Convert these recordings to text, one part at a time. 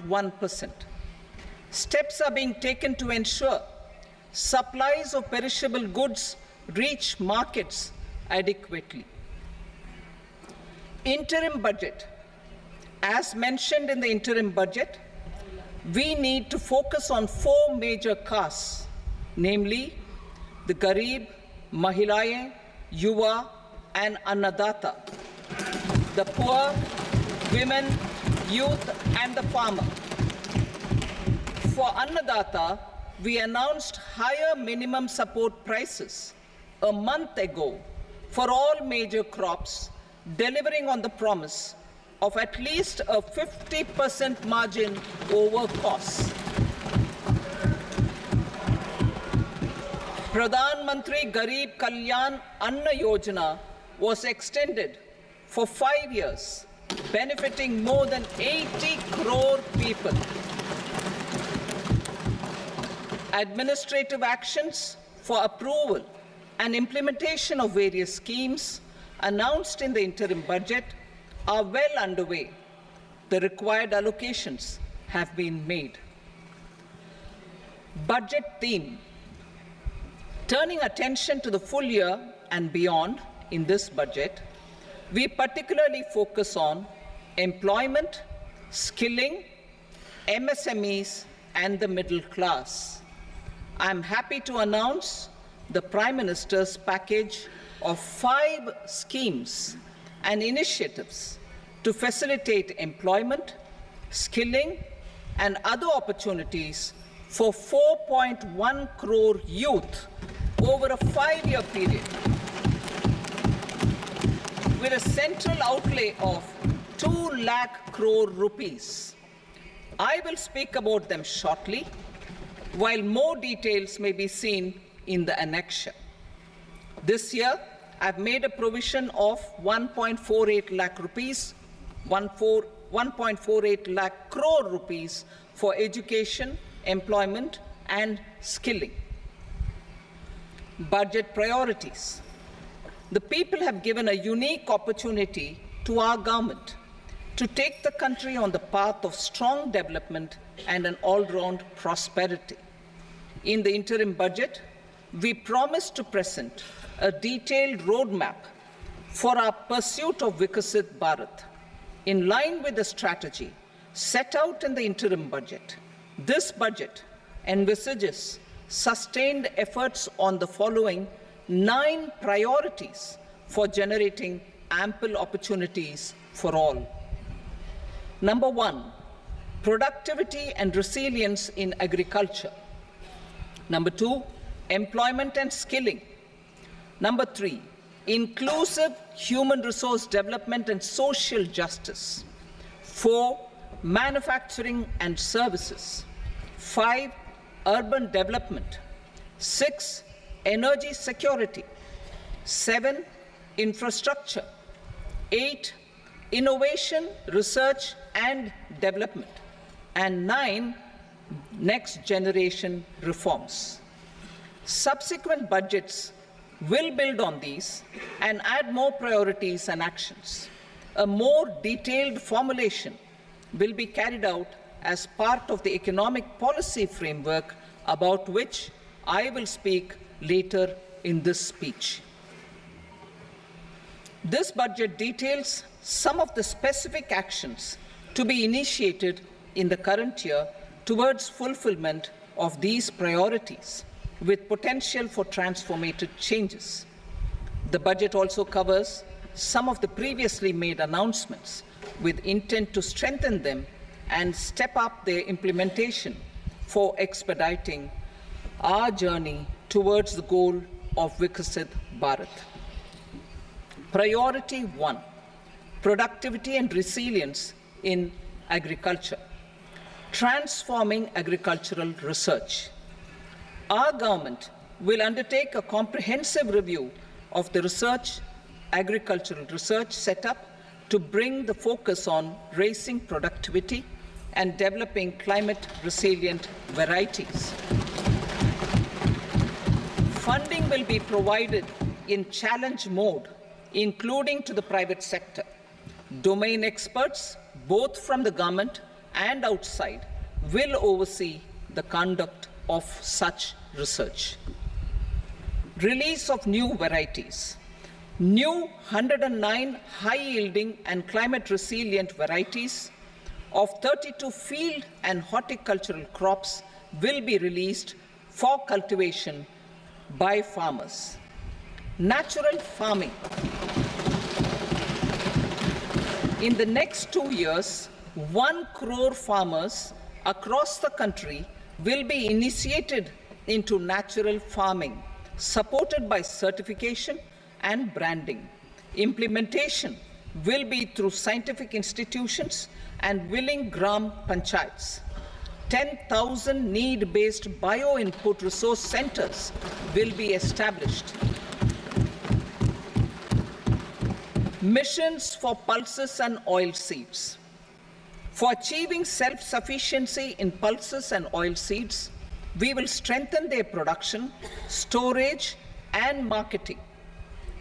6.1%. Steps are being taken to ensure supplies of perishable goods reach markets adequately. Interim budget. As mentioned in the interim budget, we need to focus on 4 major castes, namely the Garib, Mahilaye, Yuva, and Annadata, the poor, women, youth, and the farmer. For Annadata, we announced higher minimum support prices a month ago for all major crops, delivering on the promise of at least a 50% margin over costs. Pradhan Mantri Garib Kalyan Anna Yojana was extended for 5 years, benefiting more than 80 crore people. Administrative actions for approval and implementation of various schemes announced in the interim budget are well underway. The required allocations have been made. Budget theme. Turning attention to the full year and beyond in this budget, we particularly focus on employment, skilling, MSMEs, and the middle class. I am happy to announce the Prime Minister's package of 5 schemes and initiatives to facilitate employment, skilling, and other opportunities for 4.1 crore youth over a 5-year period, with a central outlay of 2 lakh crore rupees. I will speak about them shortly, while more details may be seen in the annexure. This year, I've made a provision of 1.48 lakh rupees, 1.48 lakh crore rupees for education, employment, and skilling. Budget priorities. The people have given a unique opportunity to our government to take the country on the path of strong development and an all-round prosperity. In the interim budget, we promised to present a detailed roadmap for our pursuit of Vikasit Bharat. In line with the strategy set out in the interim budget, this budget envisages sustained efforts on the following 9 priorities for generating ample opportunities for all. Number 1, productivity and resilience in agriculture. Number 2, employment and skilling. Number 3, inclusive human resource development and social justice. 4, manufacturing and services. 5, urban development. 6, energy security. 7, infrastructure. 8, innovation, research and development. And 9, next generation reforms. Subsequent budgets will build on these and add more priorities and actions. A more detailed formulation will be carried out as part of the economic policy framework about which I will speak later in this speech. This budget details some of the specific actions to be initiated in the current year towards fulfillment of these priorities, with potential for transformative changes. The budget also covers some of the previously made announcements with intent to strengthen them and step up their implementation for expediting our journey towards the goal of Vikasit Bharat. Priority 1, productivity and resilience in agriculture. Transforming agricultural research. Our government will undertake a comprehensive review of the agricultural research setup to bring the focus on raising productivity and developing climate-resilient varieties. Funding will be provided in challenge mode, including to the private sector. Domain experts, both from the government and outside, will oversee the conduct of such research. Release of new varieties. New 109 high-yielding and climate-resilient varieties of 32 field and horticultural crops will be released for cultivation by farmers. Natural farming. In the next 2 years, 1 crore farmers across the country will be initiated into natural farming, supported by certification and branding. Implementation will be through scientific institutions and willing gram panchayats. 10,000 need-based bio-input resource centers will be established. Missions for pulses and oil seeds. For achieving self-sufficiency in pulses and oil seeds, we will strengthen their production, storage, and marketing.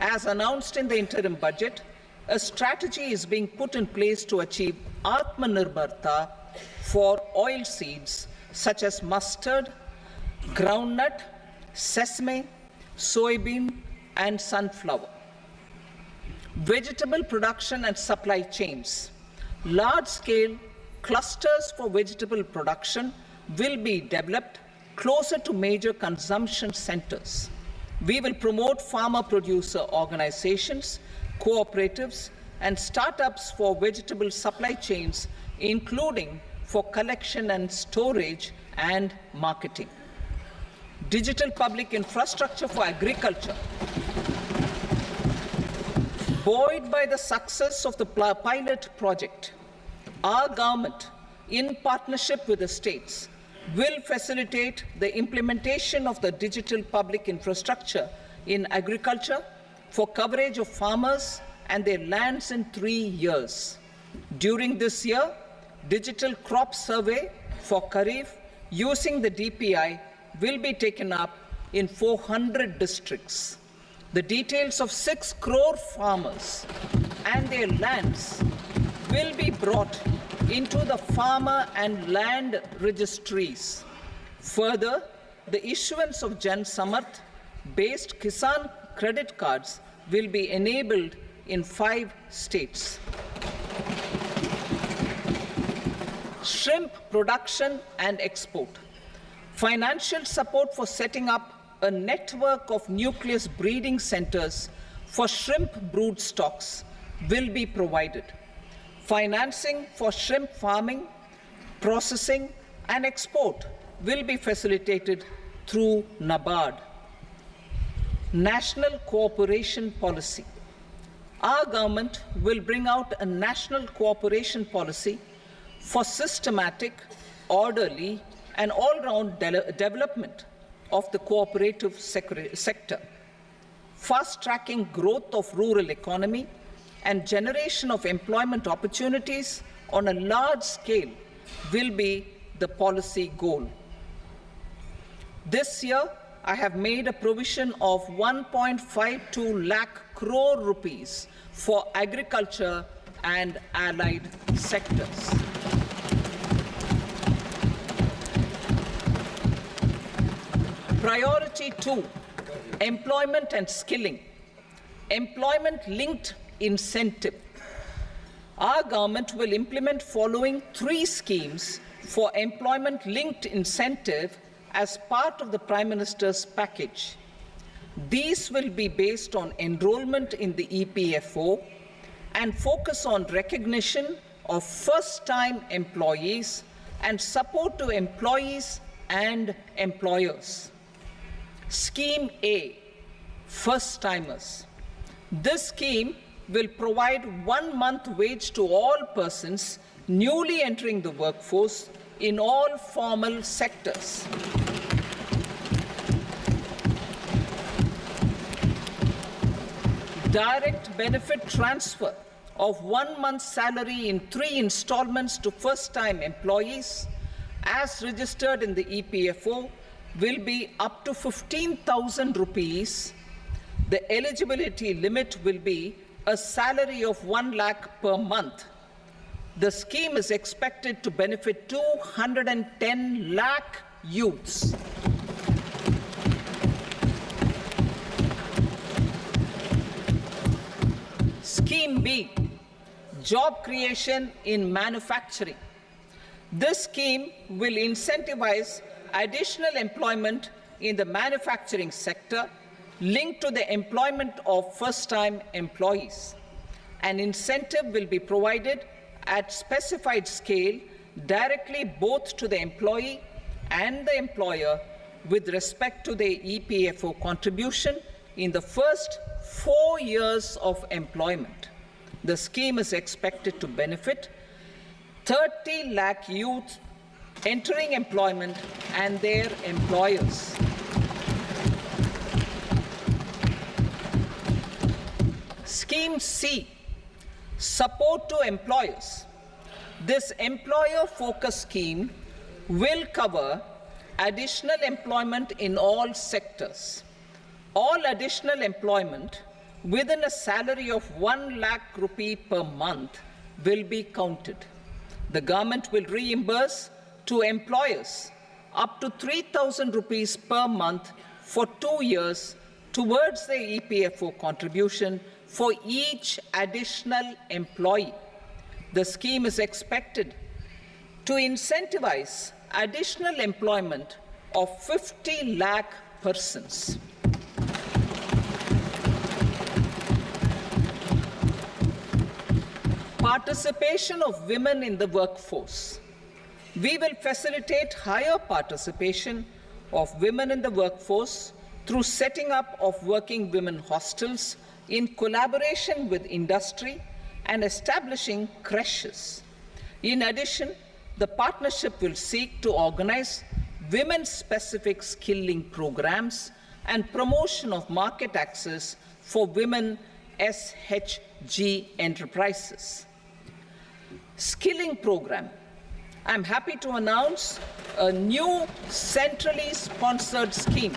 As announced in the interim budget, a strategy is being put in place to achieve Atmanirbharta for oil seeds such as mustard, groundnut, sesame, soybean, and sunflower. Vegetable production and supply chains. Large-scale clusters for vegetable production will be developed closer to major consumption centers. We will promote farmer-producer organizations, cooperatives, and startups for vegetable supply chains, including for collection and storage and marketing. Digital public infrastructure for agriculture. Buoyed by the success of the pilot project, our government, in partnership with the states, will facilitate the implementation of the digital public infrastructure in agriculture for coverage of farmers and their lands in 3 years. During this year, digital crop survey for Kharif using the DPI will be taken up in 400 districts. The details of 6 crore farmers and their lands will be brought into the farmer and land registries. Further, the issuance of Jan Samarth-based Kisan credit cards will be enabled in 5 states. Shrimp production and export. Financial support for setting up a network of nucleus breeding centers for shrimp brood stocks will be provided. Financing for shrimp farming, processing, and export will be facilitated through NABARD. National cooperation policy. Our government will bring out a national cooperation policy for systematic, orderly, and all-round development of the cooperative sector, fast-tracking growth of rural economy and generation of employment opportunities on a large scale will be the policy goal. This year, I have made a provision of 1.52 lakh crore rupees for agriculture and allied sectors. Priority 2, employment and skilling. Employment-linked incentive. Our government will implement following 3 schemes for employment-linked incentive as part of the Prime Minister's package. These will be based on enrollment in the EPFO and focus on recognition of first-time employees and support to employees and employers. Scheme A, first-timers. This scheme will provide 1 month wage to all persons newly entering the workforce in all formal sectors. Direct benefit transfer of 1 month's salary in 3 installments to first-time employees as registered in the EPFO will be up to 15,000 rupees. The eligibility limit will be a salary of 1 lakh per month. The scheme is expected to benefit 210 lakh youths. Scheme B, job creation in manufacturing. This scheme will incentivize additional employment in the manufacturing sector linked to the employment of first-time employees. An incentive will be provided at specified scale directly both to the employee and the employer with respect to the EPFO contribution in the first 4 years of employment. The scheme is expected to benefit 30 lakh youth entering employment and their employers. Scheme C, support to employers. This employer-focused scheme will cover additional employment in all sectors. All additional employment within a salary of 1 lakh rupee per month will be counted. The government will reimburse to employers up to 3,000 rupees per month for 2 years towards the EPFO contribution for each additional employee. The scheme is expected to incentivize additional employment of 50 lakh persons. Participation of women in the workforce. We will facilitate higher participation of women in the workforce through setting up of working women hostels in collaboration with industry and establishing creches. In addition, the partnership will seek to organize women-specific skilling programs and promotion of market access for women SHG enterprises. Skilling program. I'm happy to announce a new centrally sponsored scheme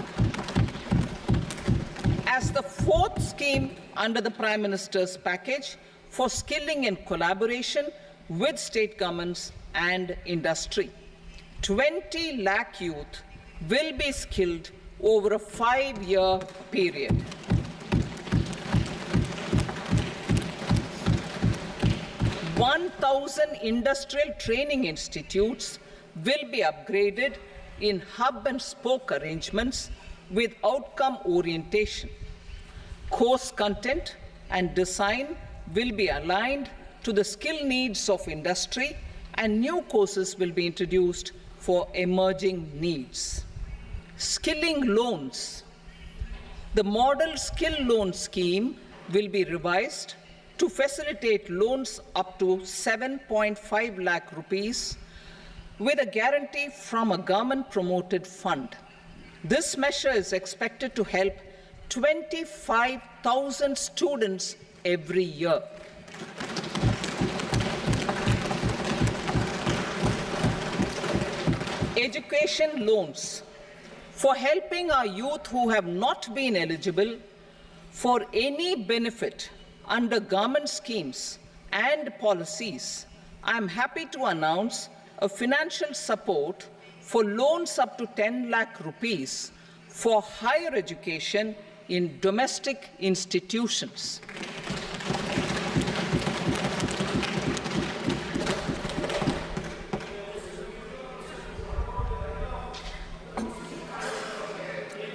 as the fourth scheme under the Prime Minister's package for skilling in collaboration with state governments and industry. 20 lakh youth will be skilled over a 5-year period. (1,000 industrial training institutes will be upgraded in hub and spoke arrangements with outcome orientation. Course content and design will be aligned to the skill needs of industry, and new courses will be introduced for emerging needs. Skilling loans. The model skill loan scheme will be revised to facilitate loans up to 7.5 lakh rupees with a guarantee from a government-promoted fund. This measure is expected to help 25,000 students every year. Education loans. For helping our youth who have not been eligible for any benefit under government schemes and policies, I am happy to announce a financial support for loans up to 10 lakh rupees for higher education in domestic institutions.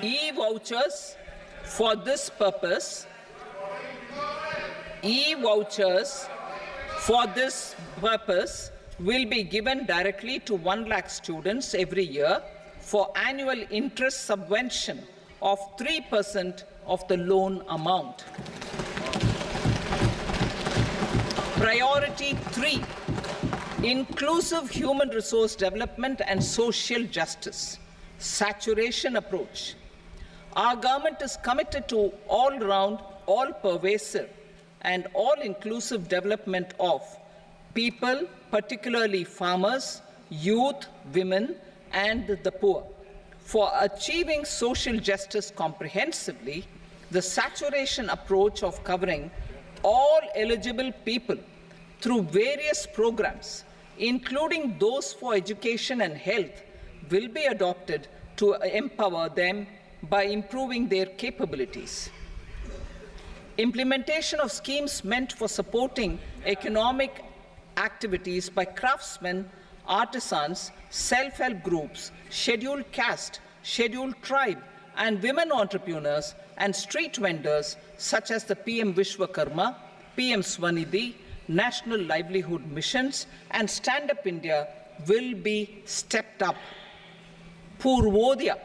E-vouchers for this purpose. E-vouchers for this purpose will be given directly to 1 lakh students every year for annual interest subvention of 3% of the loan amount. Priority 3, inclusive human resource development and social justice, saturation approach. Our government is committed to all-round, all-pervasive and all-inclusive development of people, particularly farmers, youth, women, and the poor. For achieving social justice comprehensively, the saturation approach of covering all eligible people through various programs, including those for education and health, will be adopted to empower them by improving their capabilities. Implementation of schemes meant for supporting economic activities by craftsmen, artisans, self-help groups, scheduled caste, scheduled tribe, and women entrepreneurs and street vendors such as the PM Vishwakarma, PM Swanidhi, National Livelihood Missions, and Stand Up India will be stepped up. Purvodaya.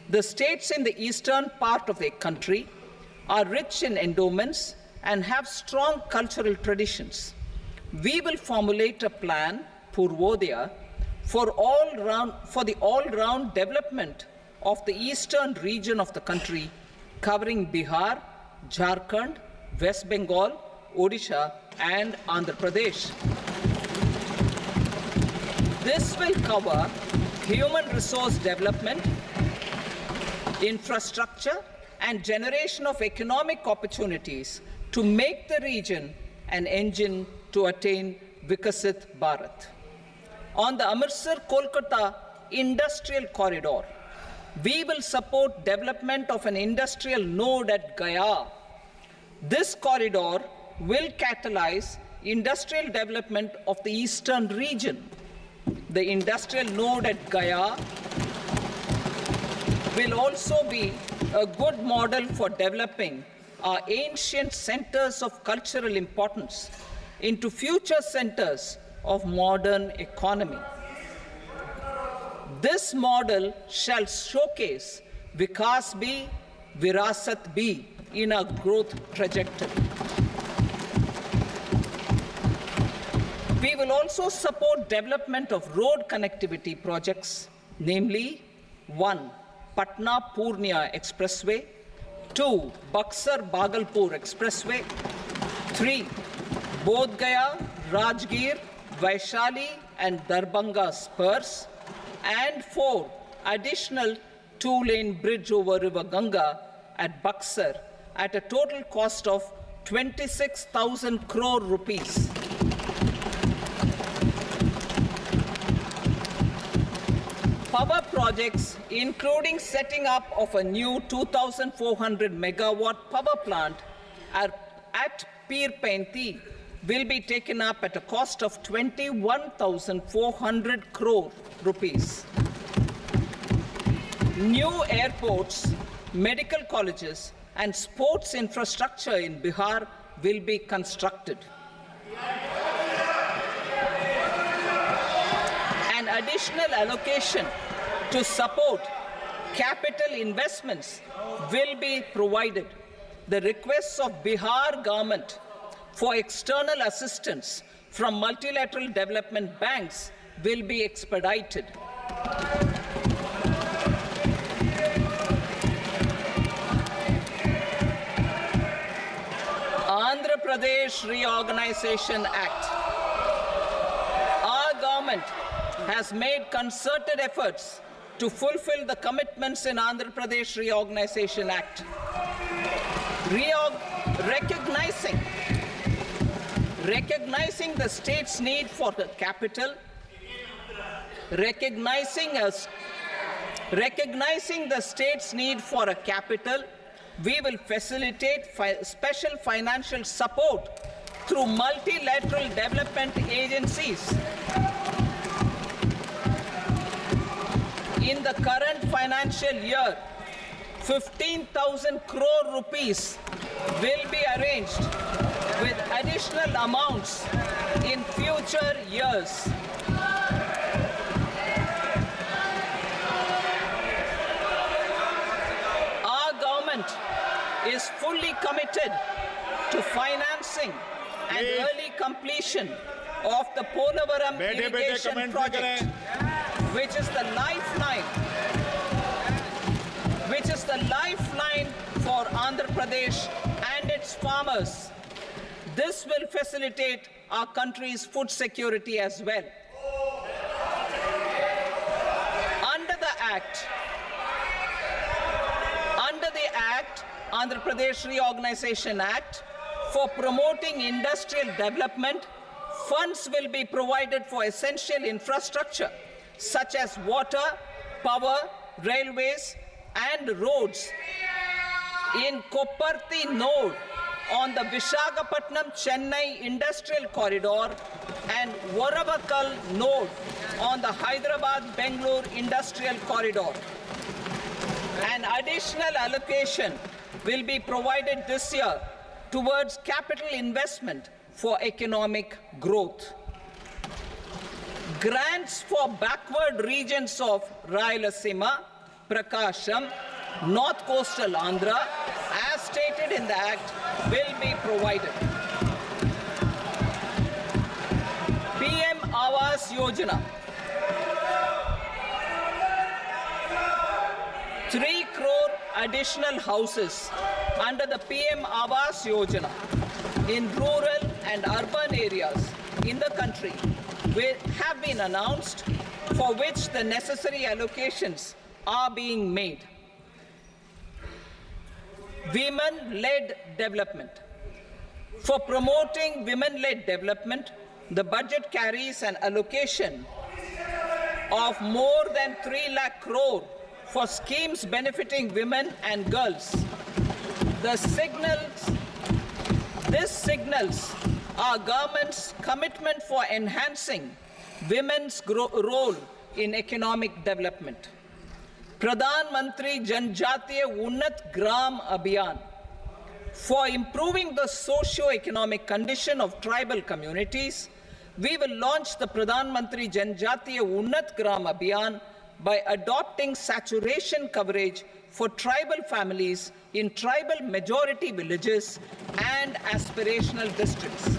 The states in the eastern part of the country are rich in endowments and have strong cultural traditions. We will formulate a plan, Purvodaya, for the all-round development of the eastern region of the country, covering Bihar, Jharkhand, West Bengal, Odisha, and Andhra Pradesh. This will cover human resource development, infrastructure, and generation of economic opportunities to make the region an engine to attain Vikasit Bharat. On the Amritsar-Kolkata Industrial Corridor, we will support development of an industrial node at Gaya. This corridor will catalyze industrial development of the eastern region. The industrial node at Gaya will also be a good model for developing our ancient centers of cultural importance into future centers of modern economy. This model shall showcase Vikas B, Virasat B in our growth trajectory. We will also support development of road connectivity projects, namely 1. Patna-Purnia Expressway, 2. Buxar-Bhagalpur Expressway, 3. Bodh Gaya, Rajgir, Vaishali and Darbhanga spurs, and 4. Additional 2-lane bridge over River Ganga at Buxar at a total cost of 26,000 crore rupees. Power projects, including setting up of a new 2,400 megawatt power plant at Pir Painti, will be taken up at a cost of 21,400 crore rupees. New airports, medical colleges, and sports infrastructure in Bihar will be constructed. An additional allocation to support capital investments will be provided. The requests of Bihar government for external assistance from multilateral development banks will be expedited. Andhra Pradesh Reorganization Act. Our government has made concerted efforts to fulfill the commitments in Andhra Pradesh Reorganization Act. Recognizing the state's need for the capital, recognizing the state's need for a capital, we will facilitate special financial support through multilateral development agencies. In the current financial year, 15,000 crore rupees will be arranged with additional amounts in future years. Our government is fully committed to financing and early completion of the Polavaram irrigation project, which is the lifeline for Andhra Pradesh and its farmers. This will facilitate our country's food security as well. Under the Act, Andhra Pradesh Reorganization Act, For promoting industrial development, funds will be provided for essential infrastructure such as water, power, railways and roads in Kopparthi node on the Visakhapatnam-Chennai industrial corridor and Varavakal node on the Hyderabad-Bengaluru industrial corridor. An additional allocation will be provided this year towards capital investment for economic growth. Grants for backward regions of Rayalaseema, Prakasham, North Coastal Andhra, as stated in the Act, will be provided. PM Awas Yojana. 3 crore additional houses under the PM Awas Yojana in rural and urban areas in the country have been announced, for which the necessary allocations are being made. Women-led development. For promoting women-led development, the budget carries an allocation of more than 3 lakh crore for schemes benefiting women and girls. This signals our government's commitment for enhancing women's role in economic development. Pradhan Mantri Janjatiya Unnat Gram Abhiyan. For improving the socio-economic condition of tribal communities, we will launch the Pradhan Mantri Janjatiya Unnat Gram Abhiyan by adopting saturation coverage for tribal families in tribal majority villages and aspirational districts.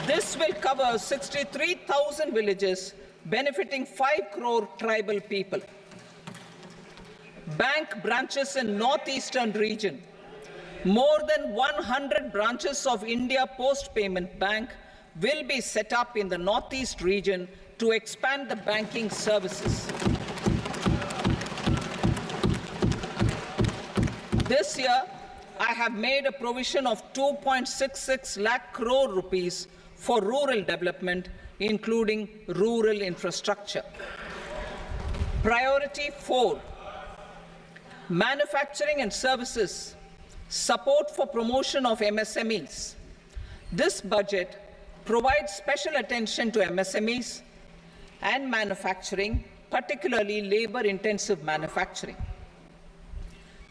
This will cover 63,000 villages, benefiting 5 crore tribal people. Bank branches in northeastern region. More than 100 branches of India Post Payment Bank will be set up in the northeast region to expand the banking services. This year, I have made a provision of 2.66 lakh crore rupees for rural development, including rural infrastructure. Priority 4, manufacturing and services, support for promotion of MSMEs. This budget provides special attention to MSMEs and manufacturing, particularly labor-intensive manufacturing.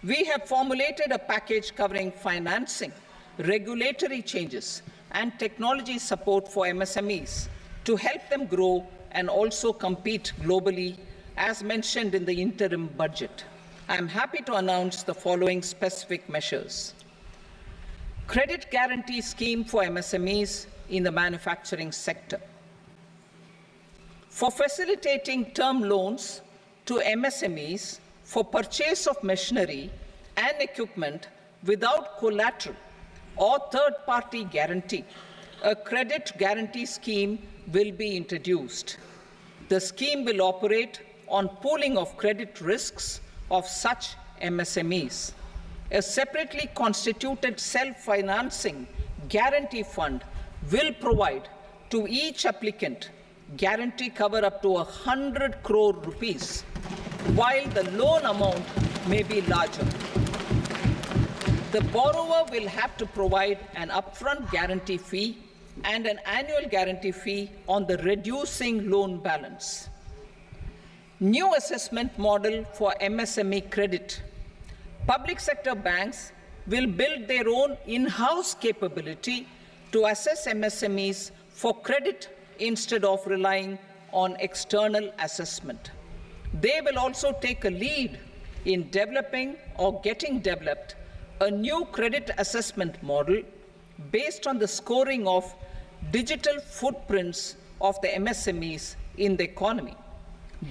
We have formulated a package covering financing, regulatory changes, and technology support for MSMEs to help them grow and also compete globally, as mentioned in the interim budget. I am happy to announce the following specific measures. Credit guarantee scheme for MSMEs in the manufacturing sector. For facilitating term loans to MSMEs for purchase of machinery and equipment without collateral or third-party guarantee, a credit guarantee scheme will be introduced. The scheme will operate on pooling of credit risks of such MSMEs. A separately constituted self-financing guarantee fund will provide to each applicant guarantee cover up to 100 crore rupees, while the loan amount may be larger. The borrower will have to provide an upfront guarantee fee and an annual guarantee fee on the reducing loan balance. New assessment model for MSME credit. Public sector banks will build their own in-house capability to assess MSMEs for credit instead of relying on external assessment. They will also take a lead in developing or getting developed a new credit assessment model based on the scoring of digital footprints of the MSMEs in the economy.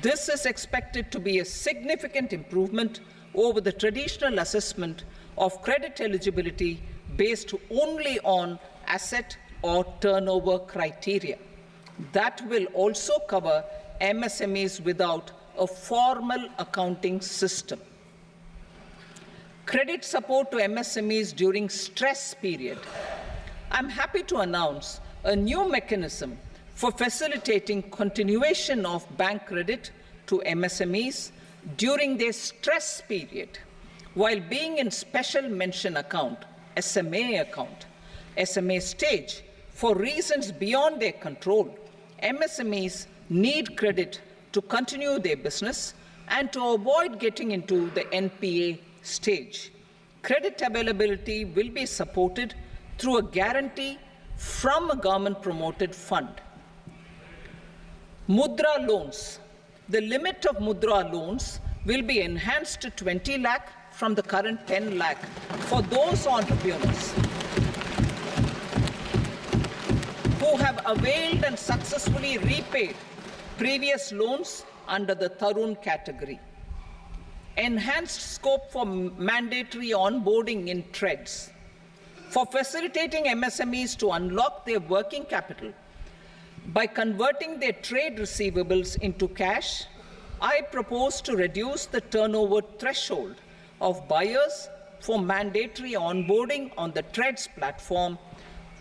This is expected to be a significant improvement over the traditional assessment of credit eligibility based only on asset or turnover criteria. That will also cover MSMEs without a formal accounting system. Credit support to MSMEs during stress period. I'm happy to announce a new mechanism for facilitating continuation of bank credit to MSMEs during their stress period while being in special mention account, SMA stage, for reasons beyond their control. MSMEs need credit to continue their business and to avoid getting into the NPA stage. Credit availability will be supported through a guarantee from a government-promoted fund. Mudra loans. The limit of Mudra loans will be enhanced to 20 lakh from the current 10 lakh for those entrepreneurs who have availed and successfully repaid previous loans under the Tarun category. Enhanced scope for mandatory onboarding in trades. For facilitating MSMEs to unlock their working capital by converting their trade receivables into cash, I propose to reduce the turnover threshold of buyers for mandatory onboarding on the trades platform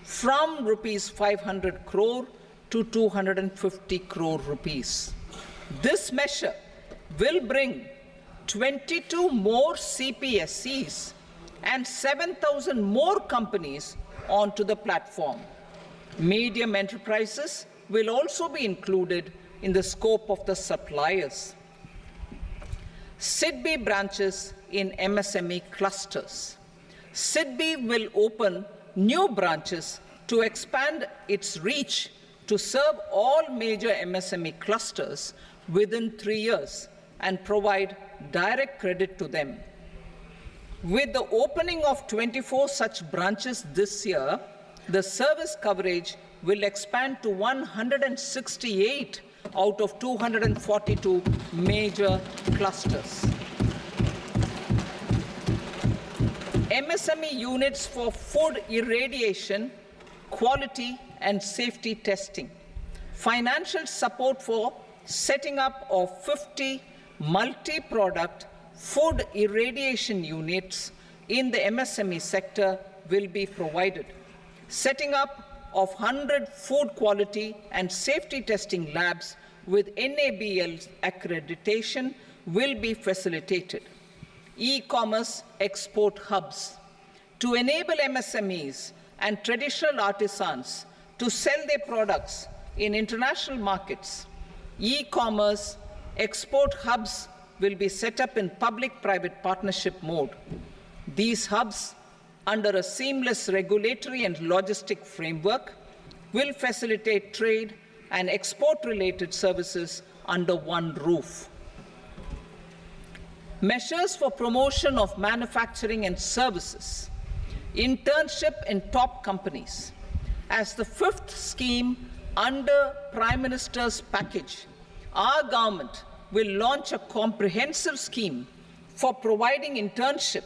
from rupees 500 crore to 250 crore rupees. This measure will bring 22 more CPSCs and 7,000 more companies onto the platform. Medium enterprises will also be included in the scope of the suppliers. SIDBI branches in MSME clusters. SIDBI will open new branches to expand its reach to serve all major MSME clusters within 3 years and provide direct credit to them. With the opening of 24 such branches this year, the service coverage will expand to 168 out of 242 major clusters. MSME units for food irradiation, quality and safety testing. Financial support for setting up of 50 multi-product food irradiation units in the MSME sector will be provided. Setting up of 100 food quality and safety testing labs with NABL accreditation will be facilitated. E-commerce export hubs. To enable MSMEs and traditional artisans to sell their products in international markets, e-commerce export hubs will be set up in public-private partnership mode. These hubs, under a seamless regulatory and logistic framework, will facilitate trade and export-related services under one roof. Measures for promotion of manufacturing and services. Internship in top companies. As the fifth scheme under Prime Minister's package, our government will launch a comprehensive scheme for providing internship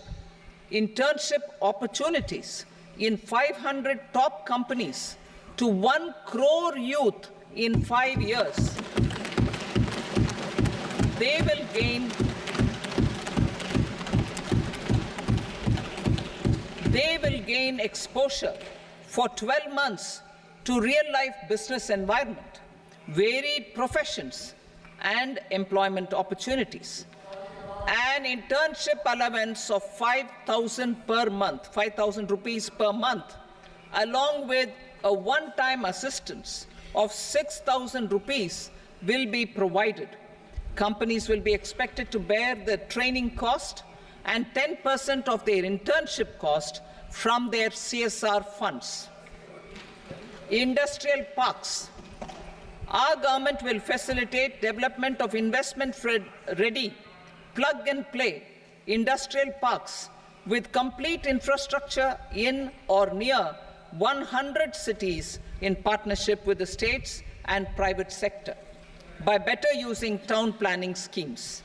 opportunities in 500 top companies to 1 crore youth in 5 years. They will gain exposure for 12 months to real-life business environment, varied professions, and employment opportunities. An internship allowance of 5,000 per month, 5,000 rupees per month, along with a one-time assistance of 6,000 rupees will be provided. Companies will be expected to bear the training cost and 10% of their internship cost from their CSR funds. Industrial parks. Our government will facilitate development of investment-ready, plug-and-play industrial parks with complete infrastructure in or near 100 cities in partnership with the states and private sector by better using town planning schemes.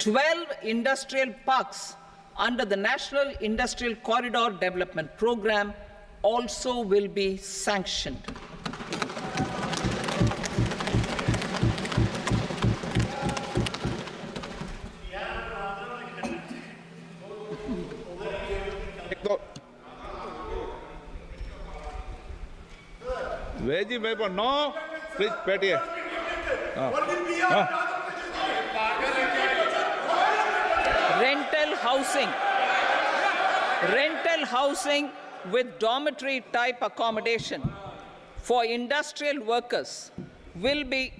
12 industrial parks under the National Industrial Corridor Development Program also will be sanctioned. जी मेरे को no please बैठिए। Rental housing with dormitory type accommodation for industrial workers will be,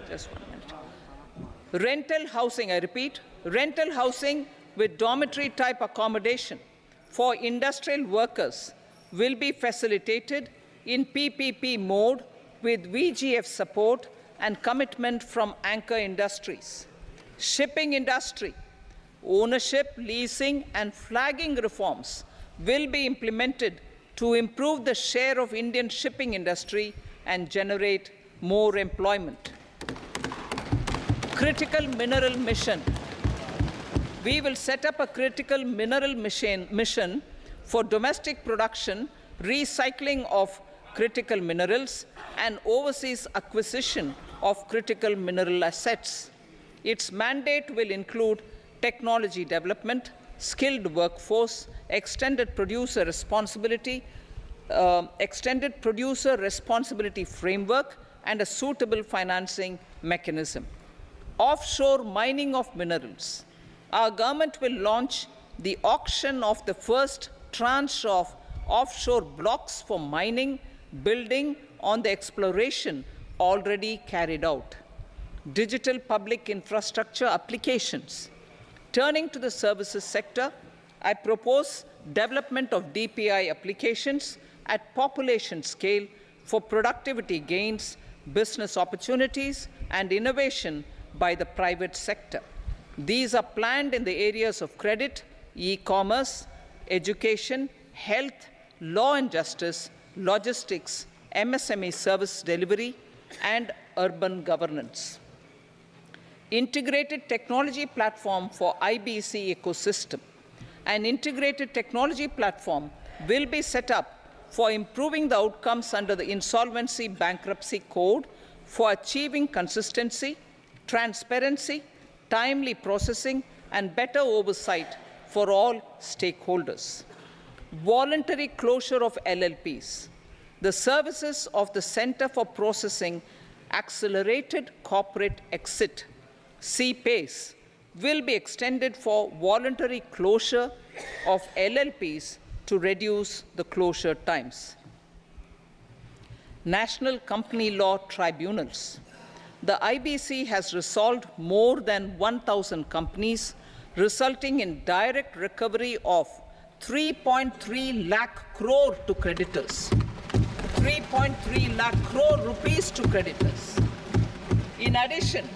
just 1 minute. Rental housing, I repeat, rental housing with dormitory type accommodation for industrial workers will be facilitated in PPP mode with VGF support and commitment from anchor industries. Shipping industry, ownership, leasing and flagging reforms will be implemented to improve the share of Indian shipping industry and generate more employment. Critical mineral mission. We will set up a critical mineral mission for domestic production, recycling of critical minerals, and overseas acquisition of critical mineral assets. Its mandate will include technology development, skilled workforce, extended producer responsibility framework, and a suitable financing mechanism. Offshore mining of minerals. Our government will launch the auction of the first tranche of offshore blocks for mining, building on the exploration already carried out. Digital public infrastructure applications. Turning to the services sector, I propose development of DPI applications at population scale for productivity gains, business opportunities, and innovation by the private sector. These are planned in the areas of credit, e-commerce, education, health, law and justice, logistics, MSME service delivery, and urban governance. Integrated technology platform for IBC ecosystem. An integrated technology platform will be set up for improving the outcomes under the Insolvency Bankruptcy Code for achieving consistency, transparency, timely processing, and better oversight for all stakeholders. Voluntary closure of LLPs. The services of the Center for Processing Accelerated Corporate Exit, CPACE, will be extended for voluntary closure of LLPs to reduce the closure times. National Company Law Tribunals. The IBC has resolved more than 1,000 companies, resulting in direct recovery of 3.3 lakh crore to creditors. 3.3 lakh crore rupees to creditors. In addition,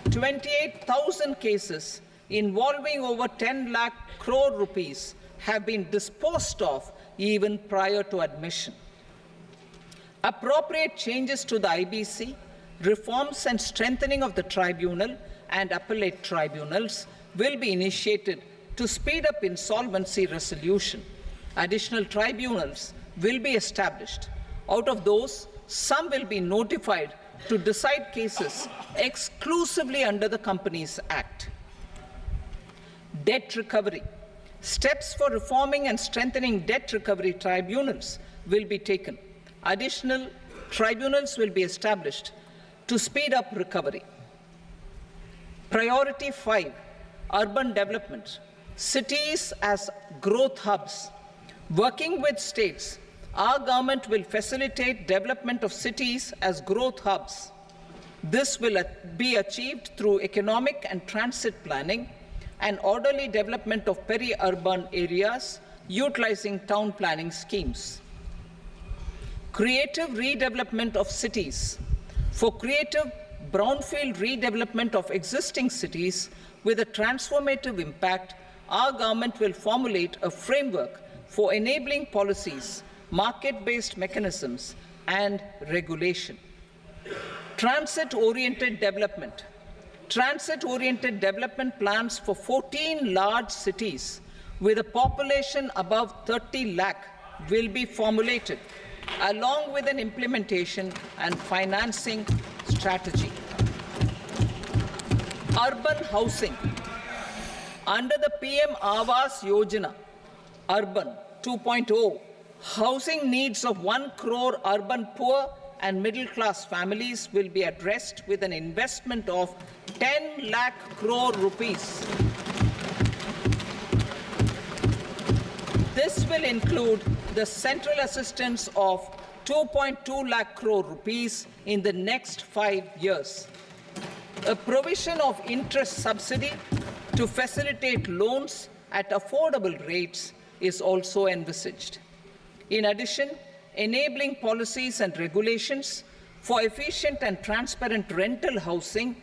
28,000 cases involving over 10 lakh crore rupees have been disposed of even prior to admission. Appropriate changes to the IBC, reforms and strengthening of the tribunal and appellate tribunals will be initiated to speed up insolvency resolution. Additional tribunals will be established. Out of those, some will be notified to decide cases exclusively under the Companies Act. Debt recovery. Steps for reforming and strengthening debt recovery tribunals will be taken. Additional tribunals will be established to speed up recovery. Priority 5, urban development. Cities as growth hubs. Working with states, our government will facilitate development of cities as growth hubs. This will be achieved through economic and transit planning and orderly development of peri-urban areas utilizing town planning schemes. Creative redevelopment of cities. For creative brownfield redevelopment of existing cities with a transformative impact, our government will formulate a framework for enabling policies, market-based mechanisms, and regulation. Transit-oriented development. Transit-oriented development plans for 14 large cities with a population above 30 lakh will be formulated, along with an implementation and financing strategy. Urban housing. Under the PM Awas Yojana, Urban 2.0, housing needs of 1 crore urban poor and middle-class families will be addressed with an investment of 10 lakh crore rupees. This will include the central assistance of 2.2 lakh crore rupees in the next 5 years. A provision of interest subsidy to facilitate loans at affordable rates is also envisaged. In addition, enabling policies and regulations for efficient and transparent rental housing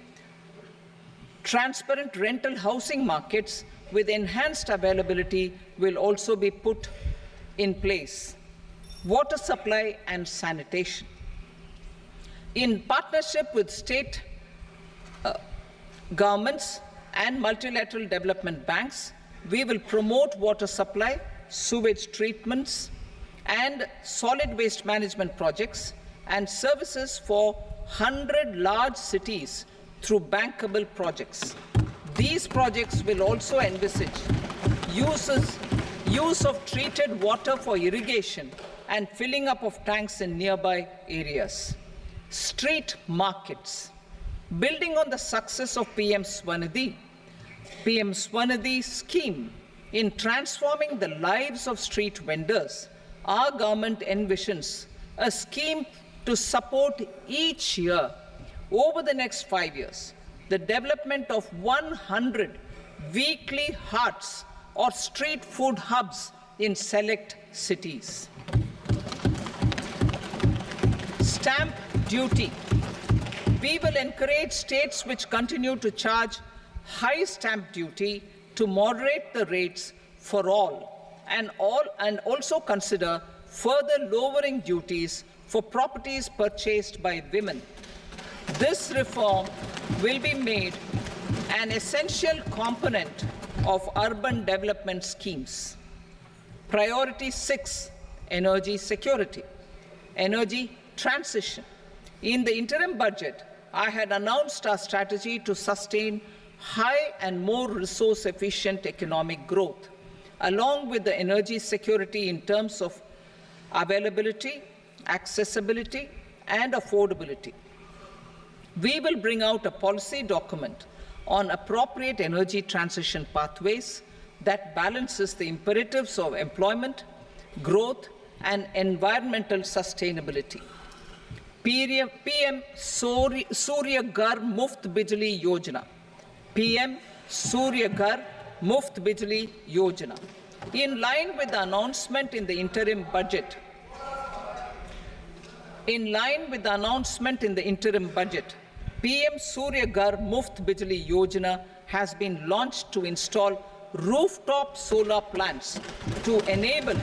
markets with enhanced availability will also be put in place. Water supply and sanitation. In partnership with state governments and multilateral development banks, we will promote water supply, sewage treatments, and solid waste management projects and services for 100 large cities through bankable projects. These projects will also envisage use of treated water for irrigation and filling up of tanks in nearby areas. Street markets. Building on the success of PM Swanidhi scheme in transforming the lives of street vendors, our government envisions a scheme to support each year over the next 5 years the development of 100 weekly hearts or street food hubs in select cities. Stamp duty. We will encourage states which continue to charge high stamp duty to moderate the rates for all and also consider further lowering duties for properties purchased by women. This reform will be made an essential component of urban development schemes. Priority 6, energy security, energy transition. In the interim budget, I had announced our strategy to sustain high and more resource-efficient economic growth, along with the energy security in terms of availability, accessibility, and affordability. We will bring out a policy document on appropriate energy transition pathways that balances the imperatives of employment, growth, and environmental sustainability. PM Surya Ghar Muft Bijli Yojana. PM Surya Ghar Muft Bijli Yojana. In line with the announcement in the interim budget, PM Surya Ghar Muft Bijli Yojana has been launched to install rooftop solar plants to enable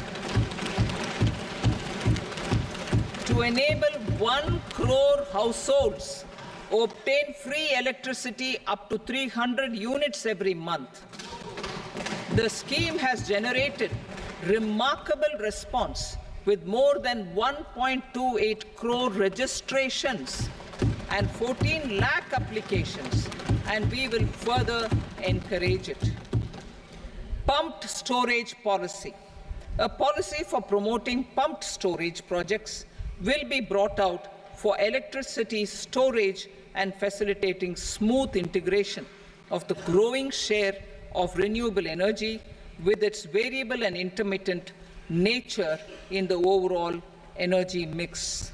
1 crore households obtain free electricity up to 300 units every month. The scheme has generated remarkable response with more than 1.28 crore registrations and 14 lakh applications, and we will further encourage it. Pumped storage policy. A policy for promoting pumped storage projects will be brought out for electricity storage and facilitating smooth integration of the growing share of renewable energy with its variable and intermittent nature in the overall energy mix.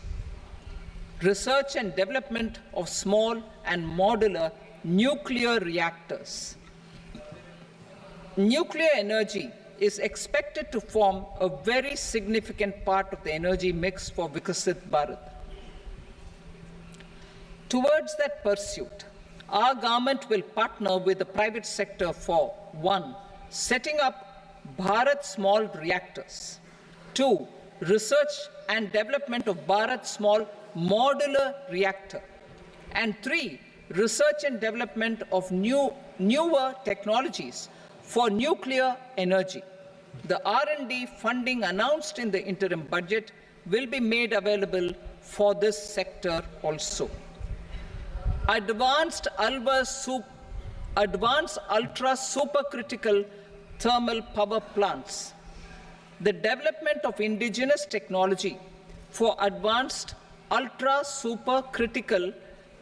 Research and development of small and modular nuclear reactors. Nuclear energy is expected to form a very significant part of the energy mix for Vikasit Bharat. Towards that pursuit, our government will partner with the private sector for 1. Setting up Bharat Small Reactors, 2. Research and development of Bharat Small Modular Reactor, and 3. Research and development of newer technologies for nuclear energy. The R&D funding announced in the interim budget will be made available for this sector also. Advanced ultra supercritical thermal power plants. The development of indigenous technology for advanced ultra supercritical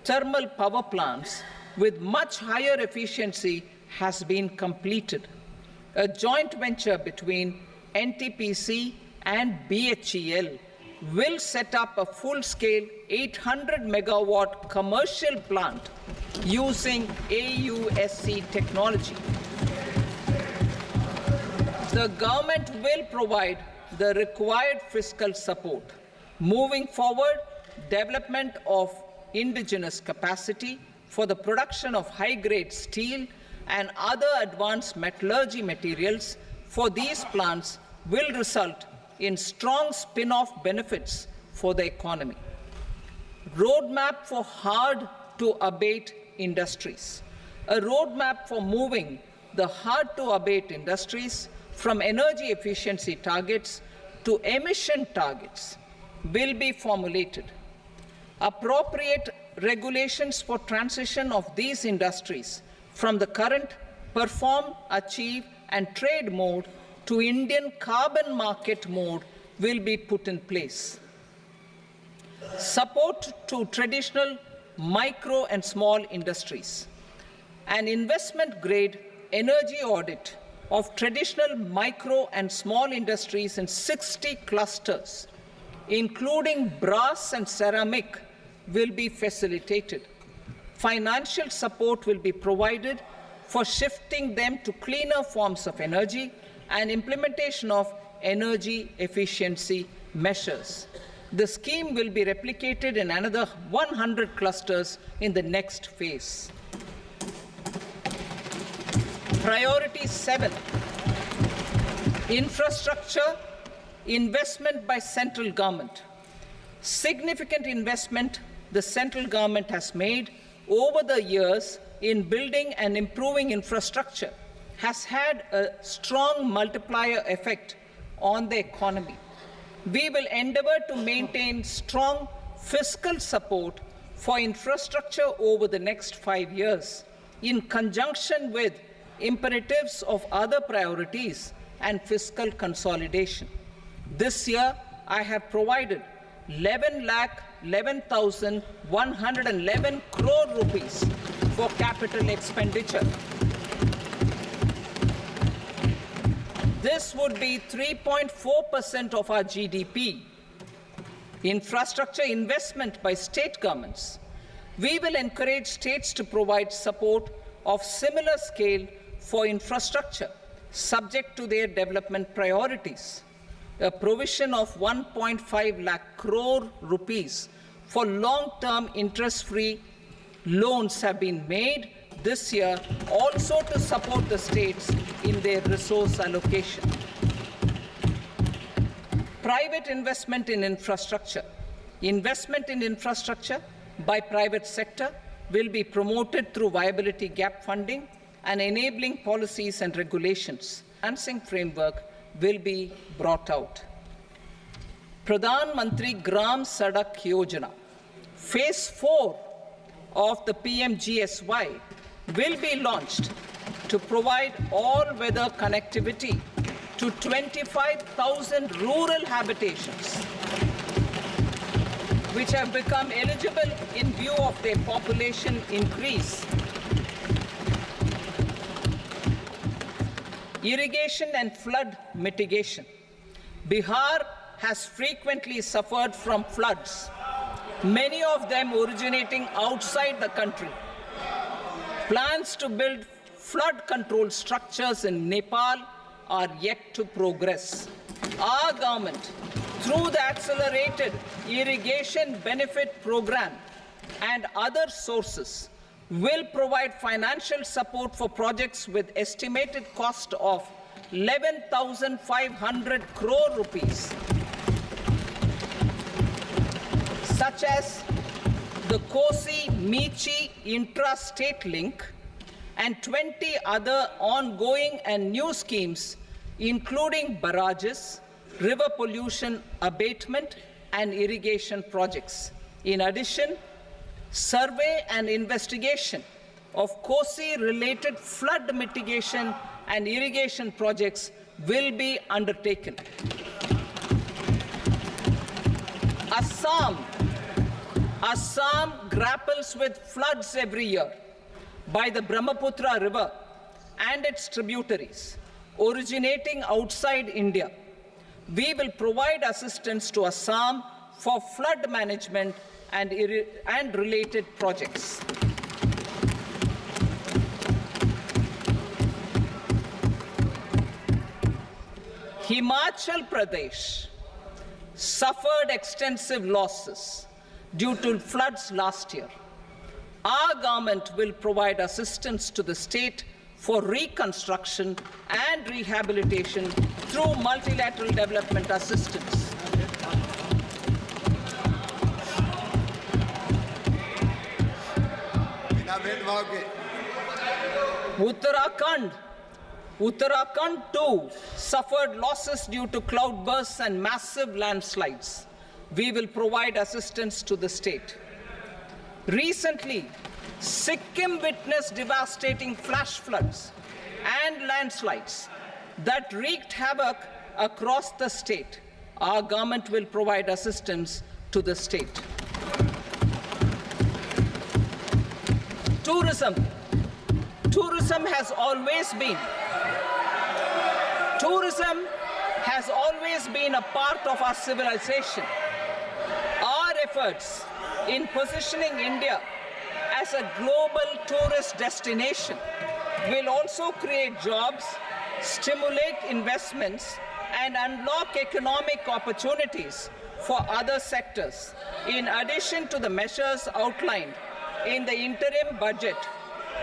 thermal power plants with much higher efficiency has been completed. A joint venture between NTPC and BHEL will set up a full-scale 800 megawatt commercial plant using AUSC technology. The government will provide the required fiscal support. Moving forward, development of indigenous capacity for the production of high-grade steel and other advanced metallurgy materials for these plants will result in strong spin-off benefits for the economy. Roadmap for hard-to-abate industries. A roadmap for moving the hard-to-abate industries from energy efficiency targets to emission targets will be formulated. Appropriate regulations for transition of these industries from the current perform, achieve and trade mode to Indian carbon market mode will be put in place. Support to traditional micro and small industries. An investment-grade energy audit of traditional micro and small industries in 60 clusters, including brass and ceramic, will be facilitated. Financial support will be provided for shifting them to cleaner forms of energy and implementation of energy efficiency measures. The scheme will be replicated in another 100 clusters in the next phase. Priority 7, infrastructure investment by central government. Significant investment the central government has made over the years in building and improving infrastructure has had a strong multiplier effect on the economy. We will endeavour to maintain strong fiscal support for infrastructure over the next 5 years in conjunction with imperatives of other priorities and fiscal consolidation. This year, I have provided 11,11,111 crore rupees for capital expenditure. This would be 3.4% of our GDP. Infrastructure investment by state governments. We will encourage states to provide support of similar scale for infrastructure, subject to their development priorities. A provision of 1.5 lakh crore rupees for long-term interest-free loans have been made this year also to support the states in their resource allocation. Private investment in infrastructure. Investment in infrastructure by private sector will be promoted through viability gap funding and enabling policies and regulations. Financing framework will be brought out. Pradhan Mantri Gram Sadak Yojana, Phase 4 of the PMGSY will be launched to provide all-weather connectivity to 25,000 rural habitations, which have become eligible in view of their population increase. Irrigation and flood mitigation. Bihar has frequently suffered from floods, many of them originating outside the country. Plans to build flood control structures in Nepal are yet to progress. Our government, through the Accelerated Irrigation Benefit Program and other sources, will provide financial support for projects with estimated cost of 11,500 crore rupees, such as the Kosi-Michi intra-state link and 20 other ongoing and new schemes, including barrages, river pollution abatement and irrigation projects. In addition, survey and investigation of Kosi-related flood mitigation and irrigation projects will be undertaken. Assam Assam grapples with floods every year by the Brahmaputra River and its tributaries originating outside India. We will provide assistance to Assam for flood management and related projects. Himachal Pradesh suffered extensive losses due to floods last year. Our government will provide assistance to the state for reconstruction and rehabilitation through multilateral development assistance. Uttarakhand too suffered losses due to cloudbursts and massive landslides. We will provide assistance to the state. Recently, Sikkim witnessed devastating flash floods and landslides that wreaked havoc across the state. Our government will provide assistance to the state. Tourism has always been a part of our civilization. Our efforts in positioning India as a global tourist destination will also create jobs, stimulate investments, and unlock economic opportunities for other sectors. In addition to the measures outlined in the interim budget,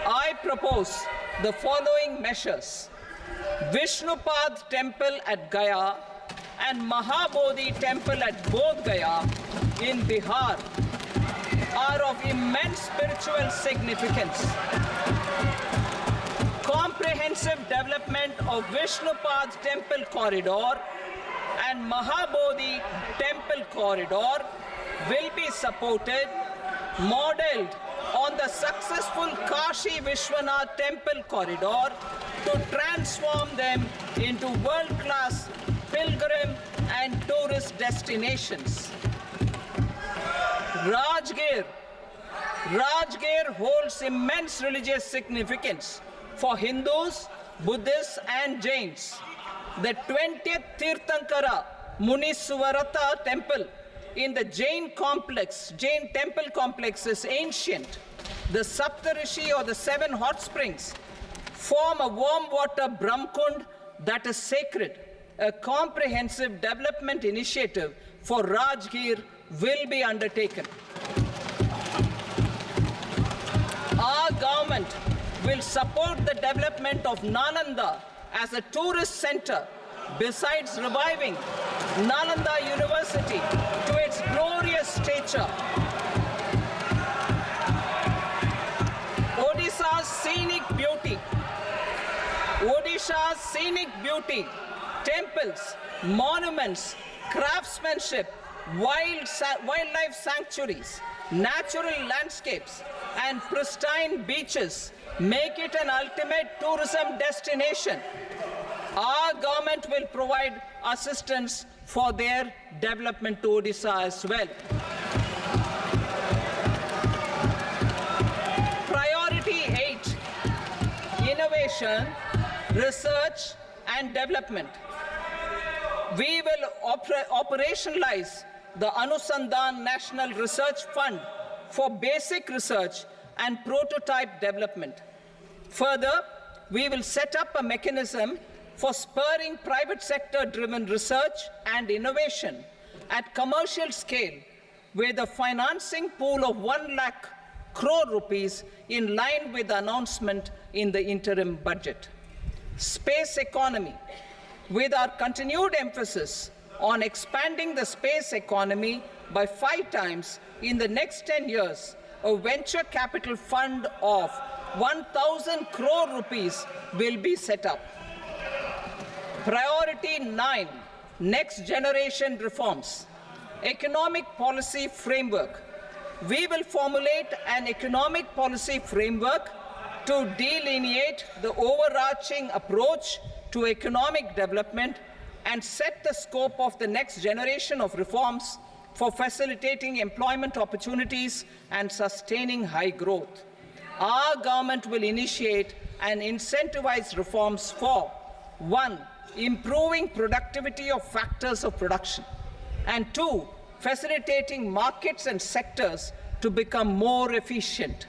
I propose the following measures. Vishnupad Temple at Gaya and Mahabodhi Temple at Bodh Gaya in Bihar are of immense spiritual significance. Comprehensive development of Vishnupad Temple Corridor and Mahabodhi Temple Corridor will be supported, modeled on the successful Kashi Vishwanath Temple Corridor to transform them into world-class pilgrim and tourist destinations. Rajgir holds immense religious significance for Hindus, Buddhists and Jains. The 20th Tirthankara Muniswarata temple in the Jain temple complex is ancient. The Saptarishi or the 7 hot springs form a warm water Brahmkund that is sacred. A comprehensive development initiative for Rajgir will be undertaken. Our government will support the development of Nalanda as a tourist center, besides reviving Nalanda University to its glorious stature. Odisha's scenic beauty, temples, monuments, craftsmanship, wildlife sanctuaries, natural landscapes, and pristine beaches make it an ultimate tourism destination. Our government will provide assistance for their development to Odisha as well. Priority 8, innovation, research and development. We will operationalize the Anusandhan National Research Fund for basic research and prototype development. Further, we will set up a mechanism for spurring private sector-driven research and innovation at commercial scale with a financing pool of 1 lakh crore rupees in line with the announcement in the interim budget. Space economy. With our continued emphasis on expanding the space economy by 5 times in the next 10 years, a venture capital fund of 1,000 crore rupees will be set up. Priority 9, next generation reforms. Economic policy framework. We will formulate an economic policy framework to delineate the overarching approach to economic development and set the scope of the next generation of reforms for facilitating employment opportunities and sustaining high growth. Our government will initiate and incentivize reforms for 1. Improving productivity of factors of production, and 2. Facilitating markets and sectors to become more efficient.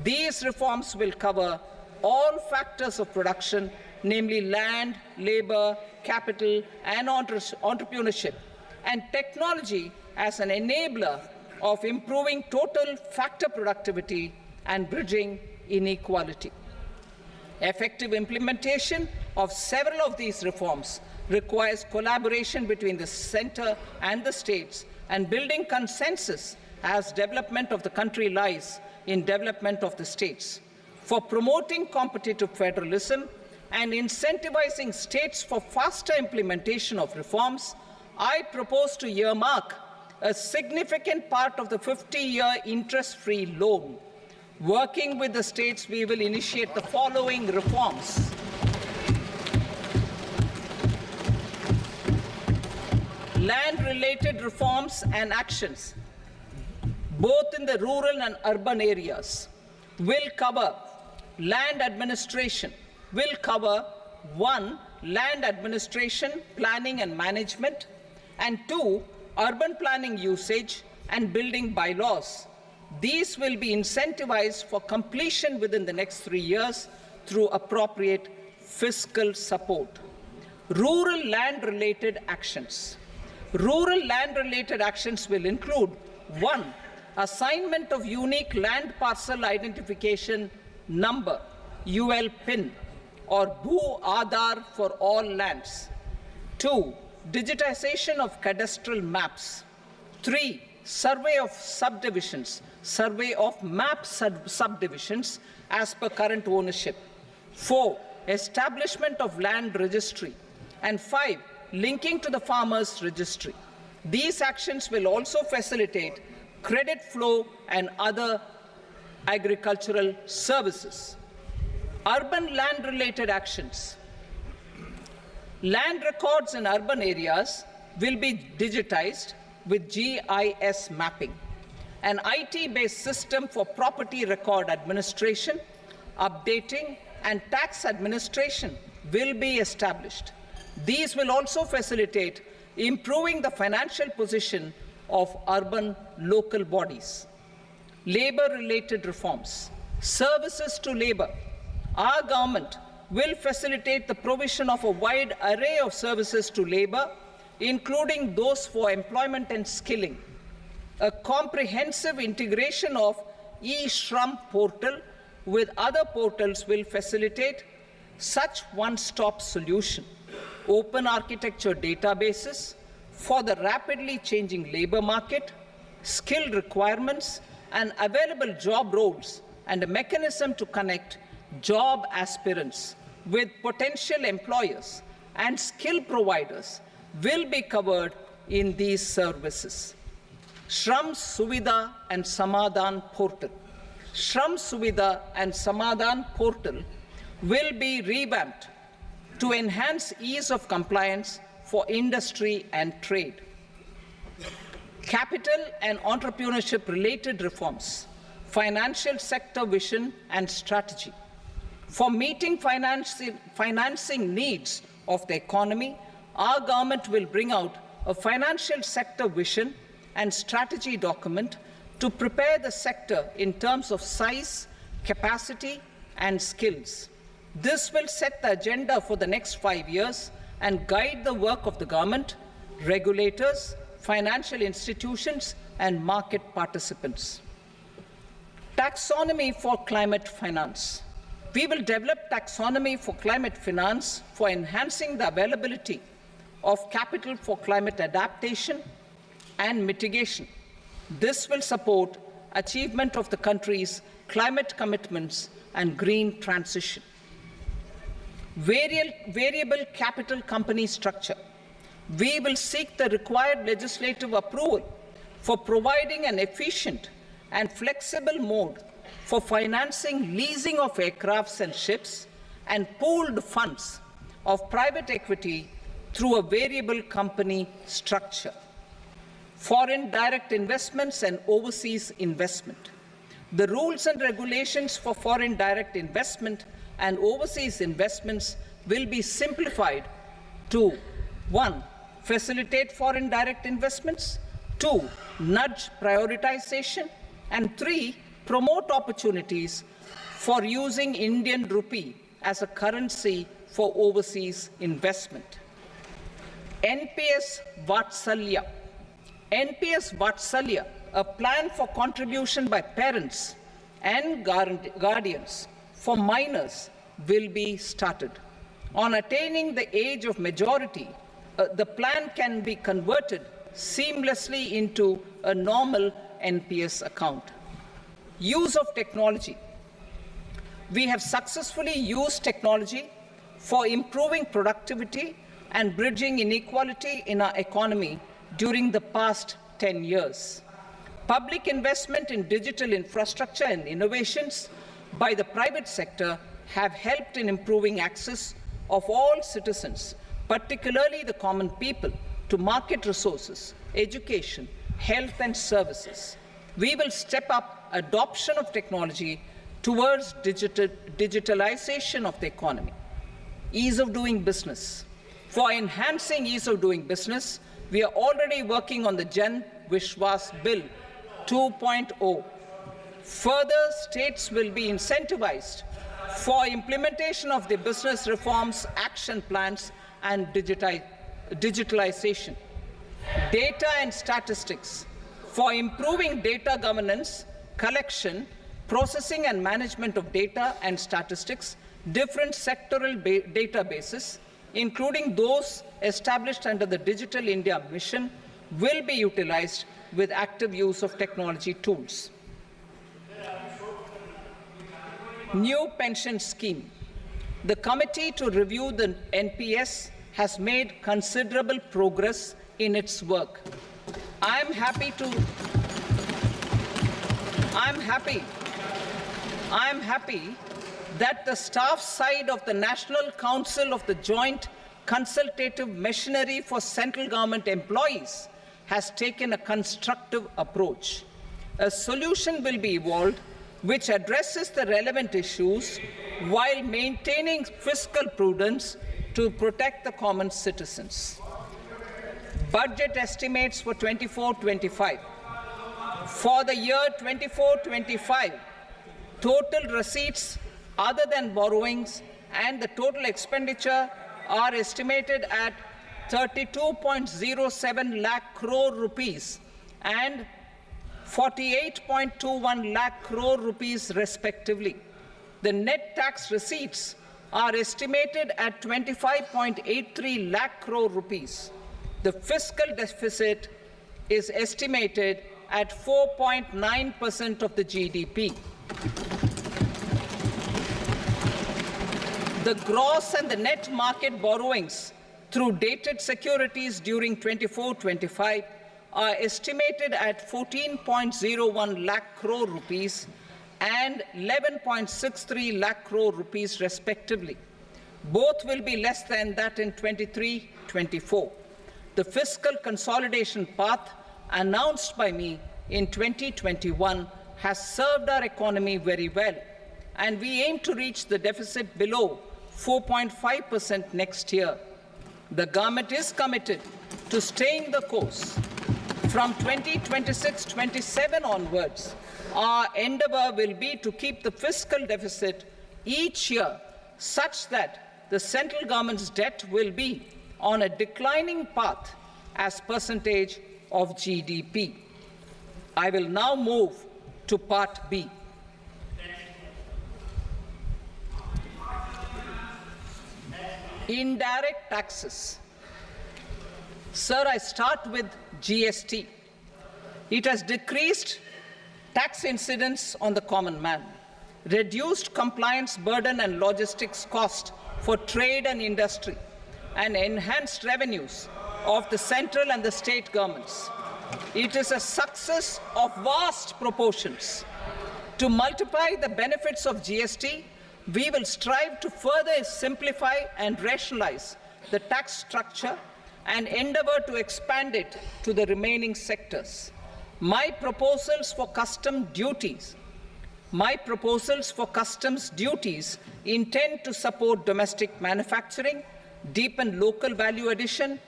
These reforms will cover all factors of production, namely land, labor, capital, and entrepreneurship, and technology as an enabler of improving total factor productivity and bridging inequality. Effective implementation of several of these reforms requires collaboration between the centre and the states, and building consensus as development of the country lies in development of the states. For promoting competitive federalism and incentivizing states for faster implementation of reforms, I propose to earmark a significant part of the 50-year interest-free loan. Working with the states, we will initiate the following reforms. Land-related reforms and actions, both in the rural and urban areas, will cover land administration, will cover 1. Land administration, planning and management, and 2. Urban planning usage and building bylaws. These will be incentivized for completion within the next 3 years through appropriate fiscal support. Rural land-related actions. Rural land-related actions will include 1. Assignment of unique land parcel identification number, UL PIN, or Bhu Aadhaar for all lands. 2. Digitization of cadastral maps. 3. Survey of subdivisions, survey of map subdivisions as per current ownership. 4. Establishment of land registry. And 5. Linking to the farmers registry. These actions will also facilitate credit flow and other agricultural services. Urban land-related actions. Land records in urban areas will be digitized with GIS mapping. An IT-based system for property record administration, updating, and tax administration will be established. These will also facilitate improving the financial position of urban local bodies. Labor-related reforms. Services to labor. Our government will facilitate the provision of a wide array of services to labor, including those for employment and skilling. A comprehensive integration of e-Shram portal with other portals will facilitate such one-stop solution. Open architecture databases for the rapidly changing labor market, skill requirements, and available job roles, and a mechanism to connect job aspirants with potential employers and skill providers will be covered in these services. Shram Suvidha and Samadhan portal. Shram Suvidha and Samadhan portal will be revamped to enhance ease of compliance for industry and trade. Capital and entrepreneurship related reforms, financial sector vision and strategy. For meeting financing needs of the economy, our government will bring out a financial sector vision and strategy document to prepare the sector in terms of size, capacity, and skills. This will set the agenda for the next 5 years and guide the work of the government, regulators, financial institutions, and market participants. Taxonomy for climate finance. We will develop taxonomy for climate finance for enhancing the availability of capital for climate adaptation and mitigation. This will support achievement of the country's climate commitments and green transition. Variable capital company structure. We will seek the required legislative approval for providing an efficient and flexible mode for financing leasing of aircrafts and ships and pooled funds of private equity through a variable company structure. foreign direct investments and overseas investment. The rules and regulations for foreign direct investment and overseas investments will be simplified to 1. Facilitate foreign direct investments, 2. Nudge prioritization, and 3. Promote opportunities for using Indian rupee as a currency for overseas investment. NPS Vatsalya. NPS Vatsalya, a plan for contribution by parents and guardians for minors, will be started. On attaining the age of majority, the plan can be converted seamlessly into a normal NPS account. Use of technology. We have successfully used technology for improving productivity and bridging inequality in our economy during the past 10 years. Public investment in digital infrastructure and innovations by the private sector have helped in improving access of all citizens, particularly the common people, to market resources, education, health and services. We will step up adoption of technology towards digitalization of the economy. Ease of doing business. For enhancing ease of doing business, we are already working on the Jan Vishwas Bill 2.0. Further, states will be incentivized for implementation of the business reforms, action plans, and digitalization. Data and statistics. For improving data governance, collection, processing and management of data and statistics, different sectoral databases, including those established under the Digital India Mission, will be utilized with active use of technology tools. New pension scheme. The committee to review the NPS has made considerable progress in its work. I am happy that the staff side of the National Council of the Joint Consultative Machinery for Central Government Employees has taken a constructive approach. A solution will be evolved which addresses the relevant issues while maintaining fiscal prudence to protect the common citizens. Budget estimates for 24-25. For the year 24-25, total receipts other than borrowings and the total expenditure are estimated at 32.07 lakh crore rupees and 48.21 lakh crore rupees respectively. The net tax receipts are estimated at 25.83 lakh crore rupees. The fiscal deficit is estimated at 4.9% of the GDP. The gross and the net market borrowings through dated securities during 24-25 are estimated at 14.01 lakh crore rupees and 11.63 lakh crore rupees respectively. Both will be less than that in 23-24. The fiscal consolidation path announced by me in 2021 has served our economy very well, and we aim to reach the deficit below 4.5% next year. The government is committed to staying the course. From 2026-27 onwards, our endeavour will be to keep the fiscal deficit each year such that the central government's debt will be on a declining path as percentage of GDP. I will now move to Part B. Indirect taxes. Sir, I start with GST. It has decreased tax incidence on the common man, reduced compliance burden and logistics cost for trade and industry, and enhanced revenues of the central and the state governments. It is a success of vast proportions. To multiply the benefits of GST, we will strive to further simplify and rationalize the tax structure and endeavour to expand it to the remaining sectors. My proposals for customs duties intend to support domestic manufacturing, deepen local value addition,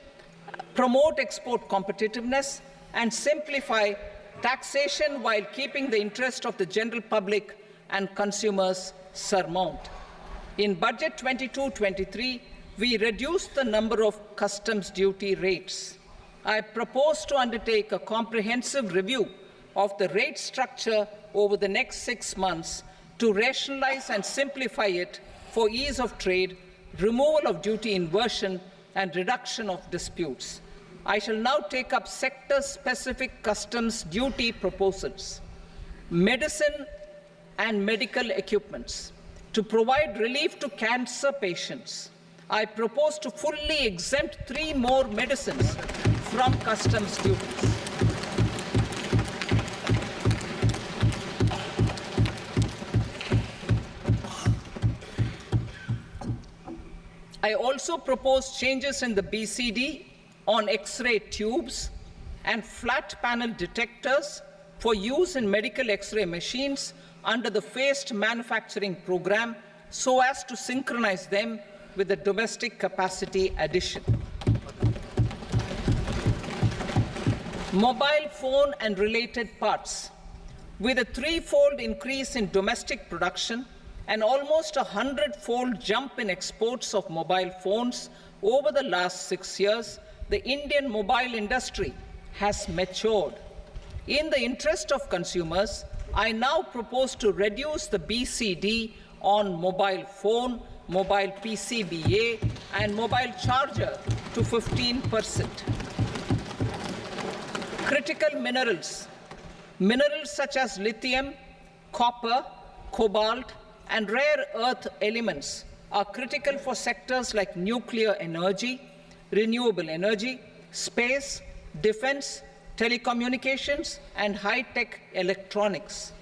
promote export competitiveness, and simplify taxation while keeping the interest of the general public and consumers surmount. In Budget 22-23, we reduced the number of customs duty rates. I propose to undertake a comprehensive review of the rate structure over the next 6 months to rationalize and simplify it for ease of trade, removal of duty inversion, and reduction of disputes. I shall now take up sector-specific customs duty proposals. Medicine and medical equipments. To provide relief to cancer patients, I propose to fully exempt 3 more medicines from customs duties. I also propose changes in the BCD on X-ray tubes and flat panel detectors for use in medical X-ray machines under the phased manufacturing program so as to synchronize them with the domestic capacity addition. Mobile phone and related parts. With a 3-fold increase in domestic production and almost a 100-fold jump in exports of mobile phones over the last 6 years, the Indian mobile industry has matured. In the interest of consumers, I now propose to reduce the BCD on mobile phone, mobile PCBA, and mobile charger to 15%. Critical minerals. Minerals such as lithium, copper, cobalt, and rare earth elements are critical for sectors like nuclear energy, renewable energy, space, defense, telecommunications, and high-tech electronics.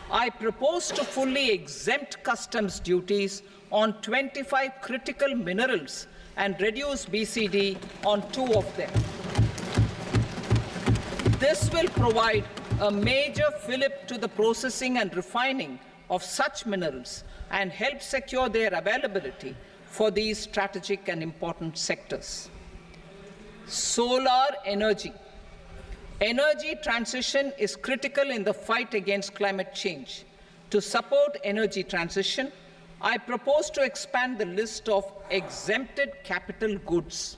I propose to fully exempt customs duties on 25 critical minerals and reduce BCD on 2 of them. This will provide a major fillip to the processing and refining of such minerals and help secure their availability for these strategic and important sectors. Solar energy. Energy transition is critical in the fight against climate change. To support energy transition, I propose to expand the list of exempted capital goods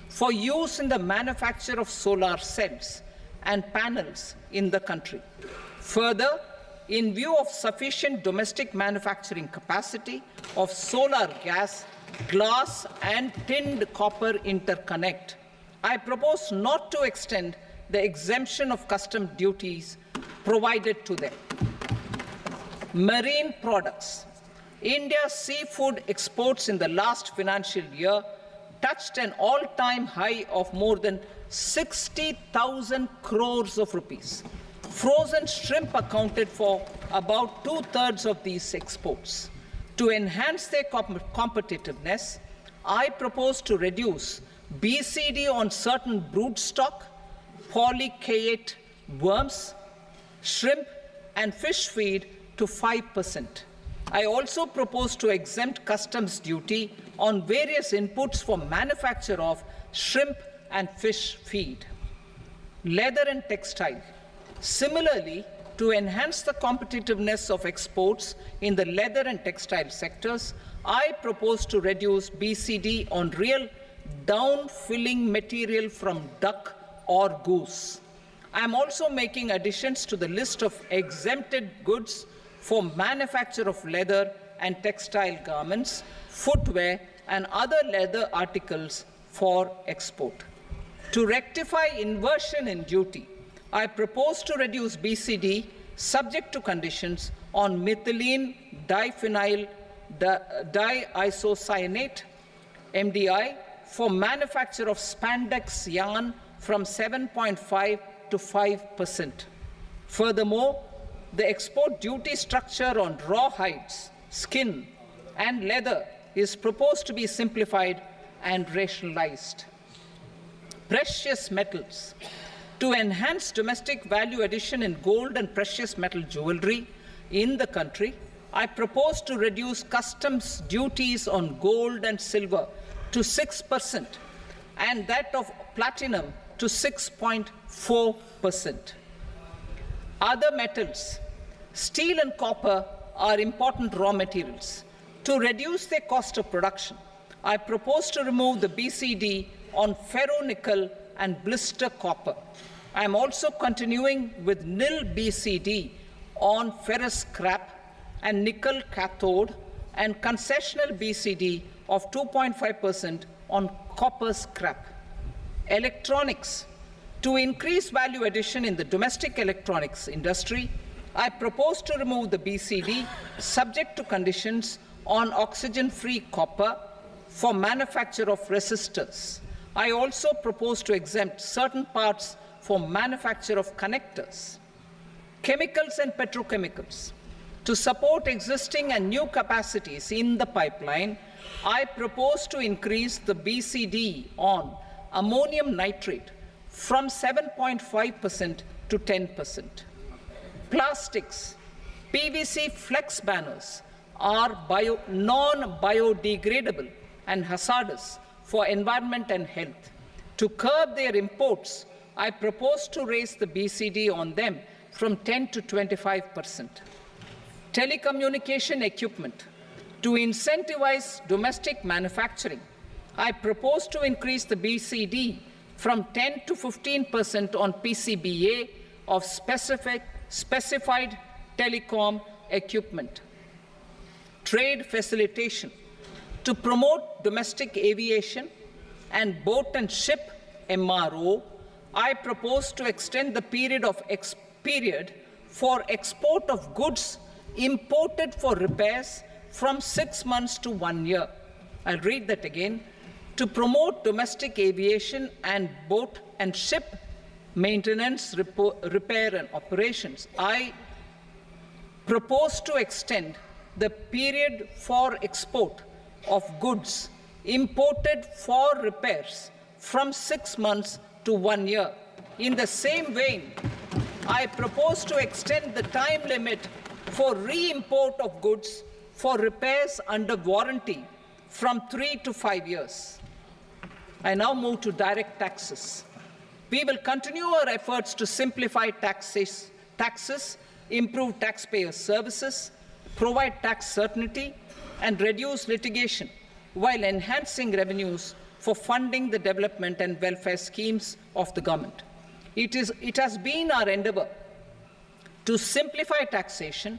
for use in the manufacture of solar cells and panels in the country. Further, in view of sufficient domestic manufacturing capacity of solar gas, glass, and tinned copper interconnect, I propose not to extend the exemption of custom duties provided to them. Marine products. India's seafood exports in the last financial year touched an all-time high of more than 60,000 crores of rupees. Frozen shrimp accounted for about 2/3 of these exports. To enhance their competitiveness, I propose to reduce BCD on certain broodstock, polychaete worms, shrimp, and fish feed to 5%. I also propose to exempt customs duty on various inputs for manufacture of shrimp and fish feed. Leather and textile. Similarly, to enhance the competitiveness of exports in the leather and textile sectors, I propose to reduce BCD on real down-filling material from duck or goose. I am also making additions to the list of exempted goods for manufacture of leather and textile garments, footwear, and other leather articles for export. To rectify inversion in duty, I propose to reduce BCD subject to conditions on methylene diphenyl diisocyanate, MDI, for manufacture of spandex yarn from 7.5 to 5%. Furthermore, the export duty structure on raw hides, skin, and leather is proposed to be simplified and rationalized. precious metals. To enhance domestic value addition in gold and precious metal jewelry in the country, I propose to reduce customs duties on gold and silver to 6% and that of platinum to 6.4%. Other metals, steel and copper, are important raw materials. To reduce their cost of production, I propose to remove the BCD on ferronickel and blister copper. I am also continuing with nil BCD on ferrous scrap and nickel cathode and concessional BCD of 2.5% on copper scrap. Electronics. To increase value addition in the domestic electronics industry, I propose to remove the BCD subject to conditions on oxygen-free copper for manufacture of resistors. I also propose to exempt certain parts for manufacture of connectors. Chemicals and petrochemicals. To support existing and new capacities in the pipeline, I propose to increase the BCD on ammonium nitrate from 7.5% to 10%. Plastics. PVC flex banners are non-biodegradable and hazardous for environment and health. To curb their imports, I propose to raise the BCD on them from 10 to 25%. Telecommunication equipment. To incentivize domestic manufacturing, I propose to increase the BCD from 10 to 15% on PCBA of specified telecom equipment. Trade facilitation. To promote domestic aviation and boat and ship MRO, I propose to extend the period for export of goods imported for repairs from 6 months to 1 year. I'll read that again. To promote domestic aviation and boat and ship maintenance, repair and operations, I propose to extend the period for export of goods imported for repairs from 6 months to 1 year. In the same vein, I propose to extend the time limit for re-import of goods for repairs under warranty from 3 to 5 years. I now move to direct taxes. We will continue our efforts to simplify taxes, improve taxpayer services, provide tax certainty, and reduce litigation while enhancing revenues for funding the development and welfare schemes of the government. It has been our endeavour to simplify taxation.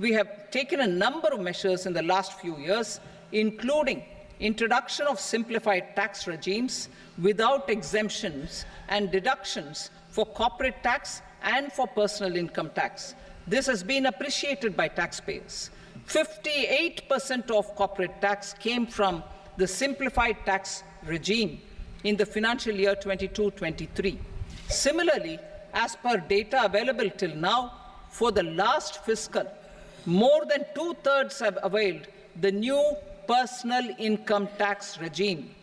We have taken a number of measures in the last few years, including introduction of simplified tax regimes without exemptions and deductions for corporate tax and for personal income tax. This has been appreciated by taxpayers. 58% of corporate tax came from the simplified tax regime in the financial year 22-23. Similarly, as per data available till now, for the last fiscal, more than 2/3 have availed the new personal income tax regime.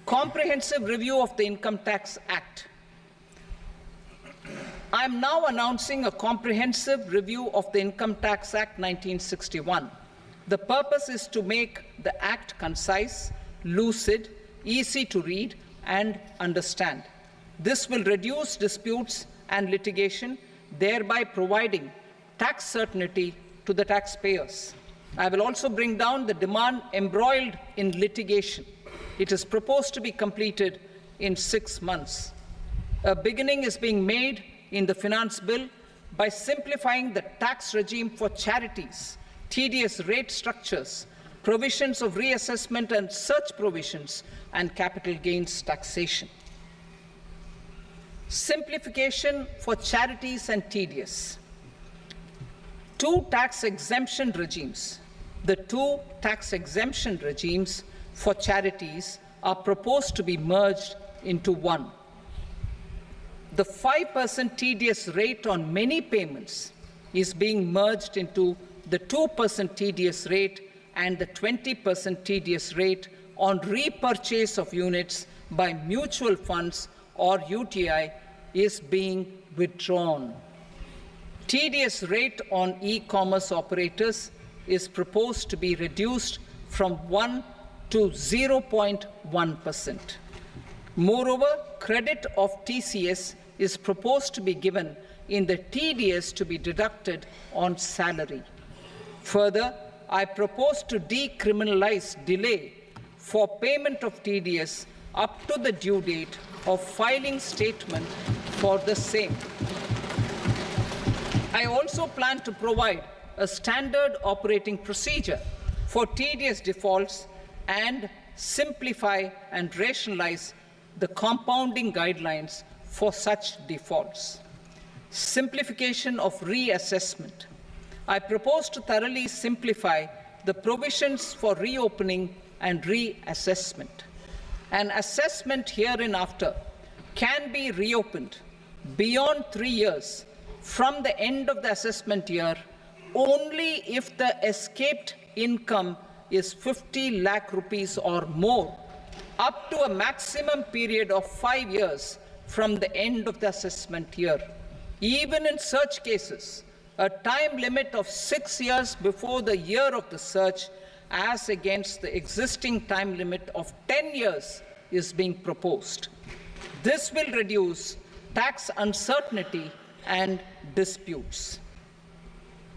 Comprehensive review of the Income Tax Act. I am now announcing a comprehensive review of the Income Tax Act 1961. The purpose is to make the Act concise, lucid, easy to read and understand. This will reduce disputes and litigation, thereby providing tax certainty to the taxpayers. I will also bring down the demand embroiled in litigation. It is proposed to be completed in 6 months. A beginning is being made in the Finance Bill by simplifying the tax regime for charities, tedious rate structures, provisions of reassessment and such provisions, and capital gains taxation. Simplification for charities and tedious. Two tax exemption regimes. The two tax exemption regimes for charities are proposed to be merged into one. The 5% tedious rate on many payments is being merged into the 2% tedious rate and the 20% tedious rate on repurchase of units by mutual funds or UTI is being withdrawn. TDS rate on e-commerce operators is proposed to be reduced from 1 to 0.1%. Moreover, credit of TCS is proposed to be given in the TDS to be deducted on salary. Further, I propose to decriminalize delay for payment of TDS up to the due date of filing statement for the same. I also plan to provide a standard operating procedure for TDS defaults and simplify and rationalize the compounding guidelines for such defaults. Simplification of reassessment. I propose to thoroughly simplify the provisions for reopening and reassessment. An assessment hereinafter can be reopened beyond 3 years from the end of the assessment year only if the escaped income is 50 lakh rupees or more, up to a maximum period of 5 years from the end of the assessment year. Even in such cases, a time limit of 6 years before the year of the search, as against the existing time limit of 10 years, is being proposed. This will reduce tax uncertainty and disputes.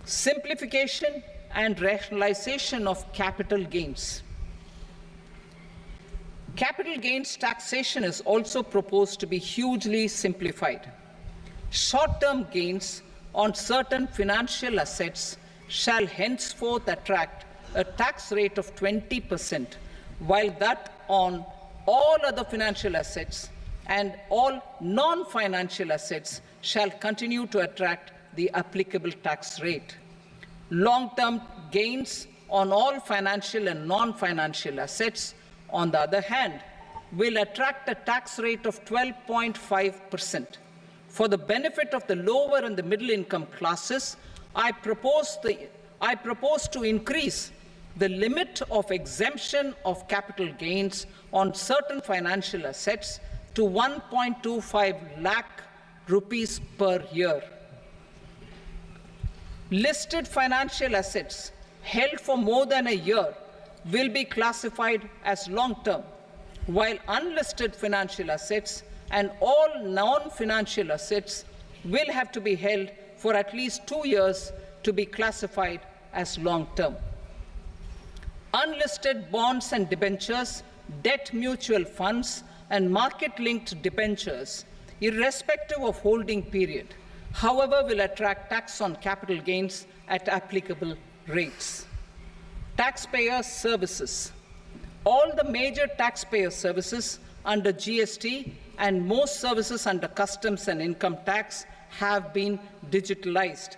Simplification and rationalization of capital gains. Capital gains taxation is also proposed to be hugely simplified. Short-term gains on certain financial assets shall henceforth attract a tax rate of 20%, while that on all other financial assets and all non-financial assets shall continue to attract the applicable tax rate. Long-term gains on all financial and non-financial assets, on the other hand, will attract a tax rate of 12.5%. For the benefit of the lower and the middle income classes, I propose to increase the limit of exemption of capital gains on certain financial assets to 1.25 lakh rupees per year. Listed financial assets held for more than a year will be classified as long-term, while unlisted financial assets and all non-financial assets will have to be held for at least 2 years to be classified as long-term. Unlisted bonds and debentures, debt mutual funds, and market-linked debentures, irrespective of holding period, however, will attract tax on capital gains at applicable rates. Taxpayer services. All the major taxpayer services under GST and most services under customs and income tax have been digitalized.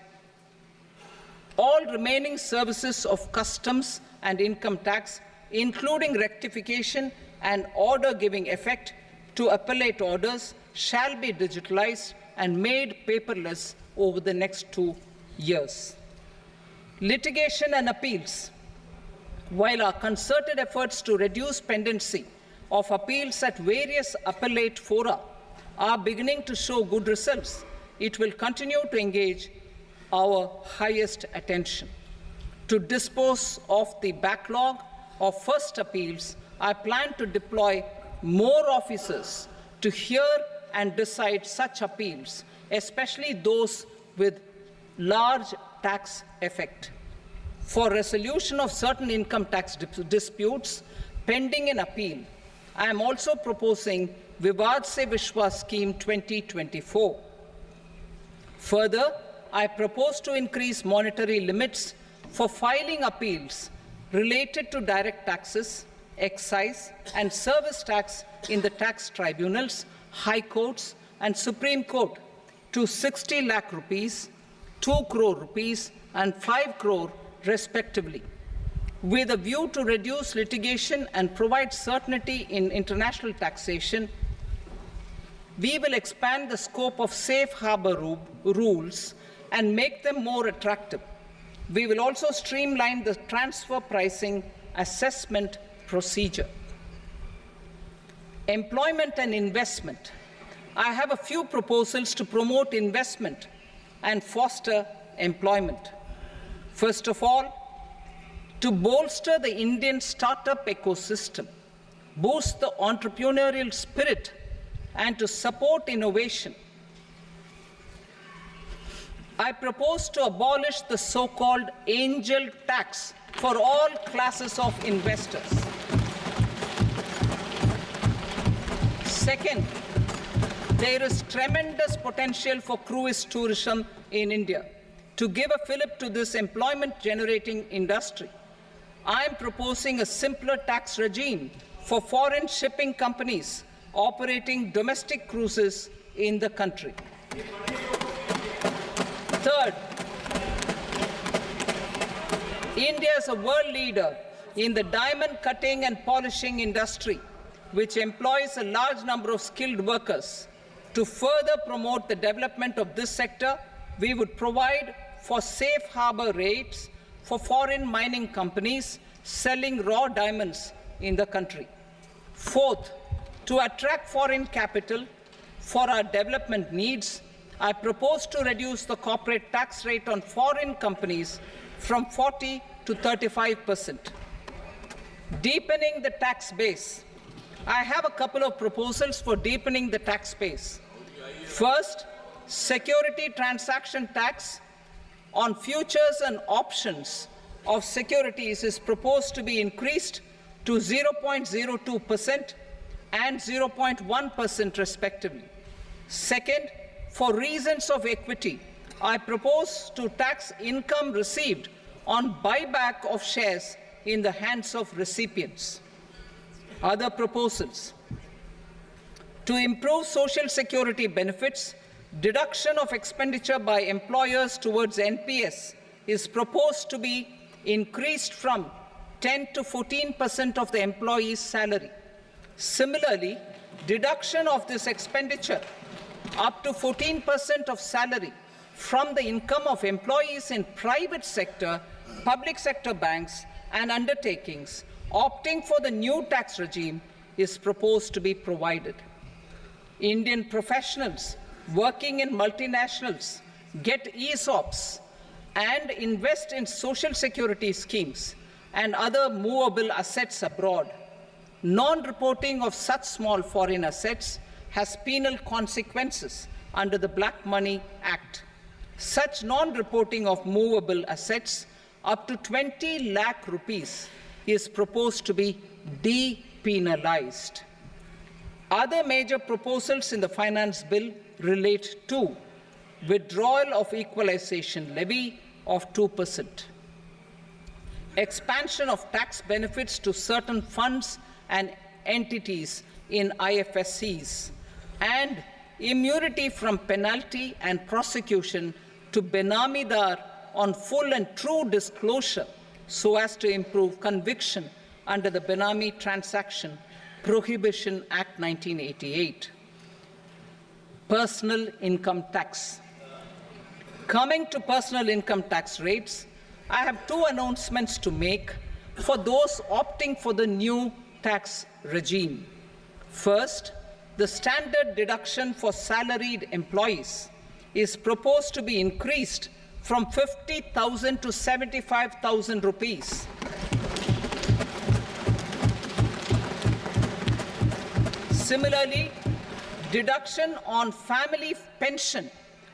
All remaining services of customs and income tax, including rectification and order giving effect to appellate orders, shall be digitalized and made paperless over the next 2 years. Litigation and appeals. While our concerted efforts to reduce pendency of appeals at various appellate fora are beginning to show good results, it will continue to engage our highest attention. To dispose of the backlog of first appeals, I plan to deploy more officers to hear and decide such appeals, especially those with large tax effect. For resolution of certain income tax disputes pending in appeal, I am also proposing Vivad Se Vishwas Scheme 2024. Further, I propose to increase monetary limits for filing appeals related to direct taxes, excise, and service tax in the tax tribunals, high courts, and Supreme Court to 60 lakh rupees, 2 crore rupees, and 5 crore respectively. With a view to reduce litigation and provide certainty in international taxation, we will expand the scope of safe harbor rules and make them more attractive. We will also streamline the transfer pricing assessment procedure. Employment and investment. I have a few proposals to promote investment and foster employment. First of all, to bolster the Indian startup ecosystem, boost the entrepreneurial spirit, and to support innovation, I propose to abolish the so-called angel tax for all classes of investors. Second, there is tremendous potential for cruise tourism in India. To give a fillip to this employment-generating industry, I am proposing a simpler tax regime for foreign shipping companies operating domestic cruises in the country. Third, India is a world leader in the diamond cutting and polishing industry, which employs a large number of skilled workers. To further promote the development of this sector, we would provide for safe harbor rates for foreign mining companies selling raw diamonds in the country. Fourth, to attract foreign capital for our development needs, I propose to reduce the corporate tax rate on foreign companies from 40 to 35%. Deepening the tax base. I have a couple of proposals for deepening the tax base. First, security transaction tax on futures and options of securities is proposed to be increased to 0.02% and 0.1% respectively. Second, for reasons of equity, I propose to tax income received on buyback of shares in the hands of recipients. Other proposals. To improve social security benefits, deduction of expenditure by employers towards NPS is proposed to be increased from 10 to 14% of the employee's salary. Similarly, deduction of this expenditure up to 14% of salary from the income of employees in private sector, public sector banks and undertakings opting for the new tax regime is proposed to be provided. Indian professionals working in multinationals get ESOPs and invest in social security schemes and other movable assets abroad. Non-reporting of such small foreign assets has penal consequences under the Black Money Act. Such non-reporting of movable assets up to 20 lakh rupees is proposed to be depenalized. Other major proposals in the finance bill relate to withdrawal of equalization levy of 2%, expansion of tax benefits to certain funds and entities in IFSCs, and immunity from penalty and prosecution to Benamidar on full and true disclosure so as to improve conviction under the Benami Transaction Prohibition Act 1988. Personal income tax. Coming to personal income tax rates, I have two announcements to make for those opting for the new tax regime. First, the standard deduction for salaried employees is proposed to be increased from 50,000 to 75,000 rupees. Similarly, deduction on family pension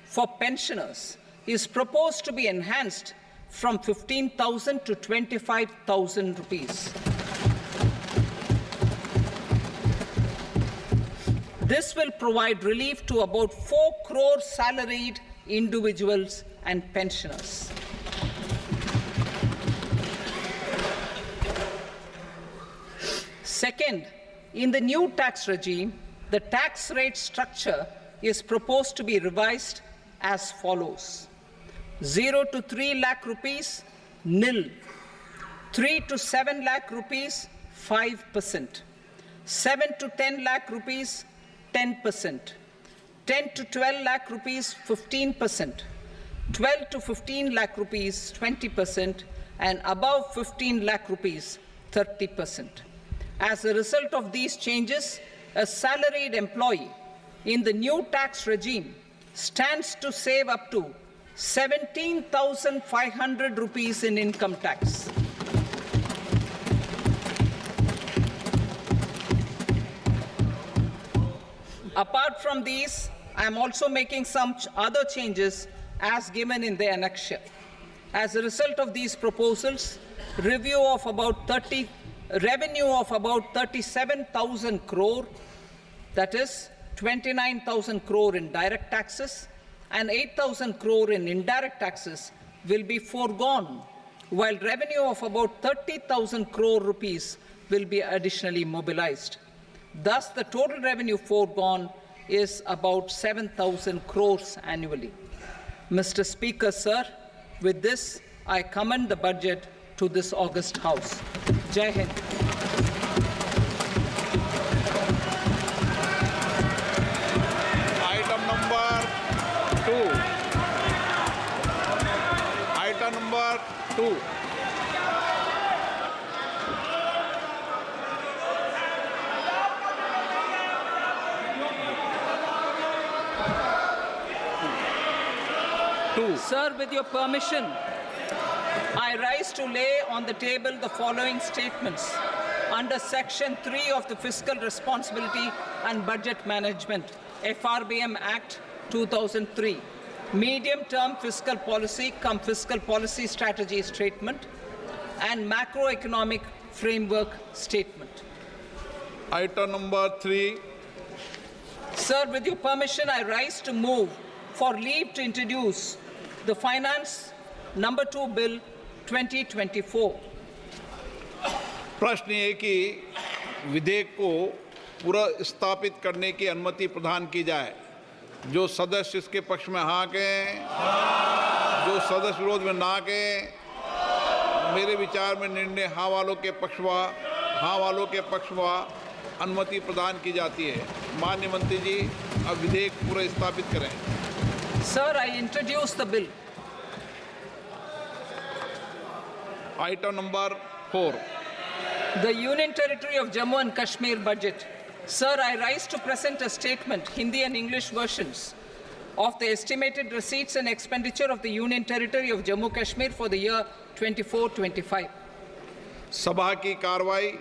for pensioners is proposed to be enhanced from 15,000 to 25,000 rupees. This will provide relief to about 4 crore salaried individuals and pensioners. Second, in the new tax regime, the tax rate structure is proposed to be revised as follows: 0 to 3 lakh rupees, nil; 3 to 7 lakh rupees, 5%; 7 to 10 lakh rupees, 10%; 10 to 12 lakh rupees, 15%; 12 to 15 lakh rupees, 20%; and above 15 lakh rupees, 30%. As a result of these changes, a salaried employee in the new tax regime stands to save up to 17,500 rupees in income tax. Apart from these, I am also making some other changes as given in the annexure. As a result of these proposals, revenue of about 37,000 crore, that is 29,000 crore in direct taxes and 8,000 crore in indirect taxes will be foregone, while revenue of about 30,000 crore rupees will be additionally mobilized. Thus, the total revenue foregone is about 7,000 crores annually. Mr. Speaker, sir, with this, I commend the budget to this august House. Jai Hind. Item number 2. Item number 2. Sir, with your permission, I rise to lay on the table the following statements under Section 3 of the Fiscal Responsibility and Budget Management, FRBM Act 2003, Medium-Term Fiscal Policy cum Fiscal Policy Strategy Statement and Macroeconomic Framework Statement. Item number 3. Sir, with your permission, I rise to move for leave to introduce the Finance Number 2 Bill 2024. प्रश्न ये कि विधेयक को पुनर्स्थापित करने की अनुमति प्रदान की जाए। जो सदस्य इसके पक्ष में हाँ कहें, जो सदस्य विरोध में ना कहें। मेरे विचार में निर्णय हाँ वालों के पक्ष में अनुमति प्रदान की जाती है। माननीय मंत्री जी, अब विधेयक पुनर्स्थापित करें। Sir, I introduce the bill. Item number 4. The Union Territory of Jammu and Kashmir budget. Sir, I rise to present a statement, Hindi and English versions, of the estimated receipts and expenditure of the Union Territory of Jammu and Kashmir for the year 24-25. सभा की कार्रवाई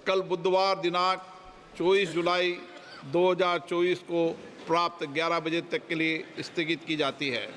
कल बुधवार दिनांक 24 जुलाई 2024 को प्राप्त 11 बजे तक के लिए स्थगित की जाती है।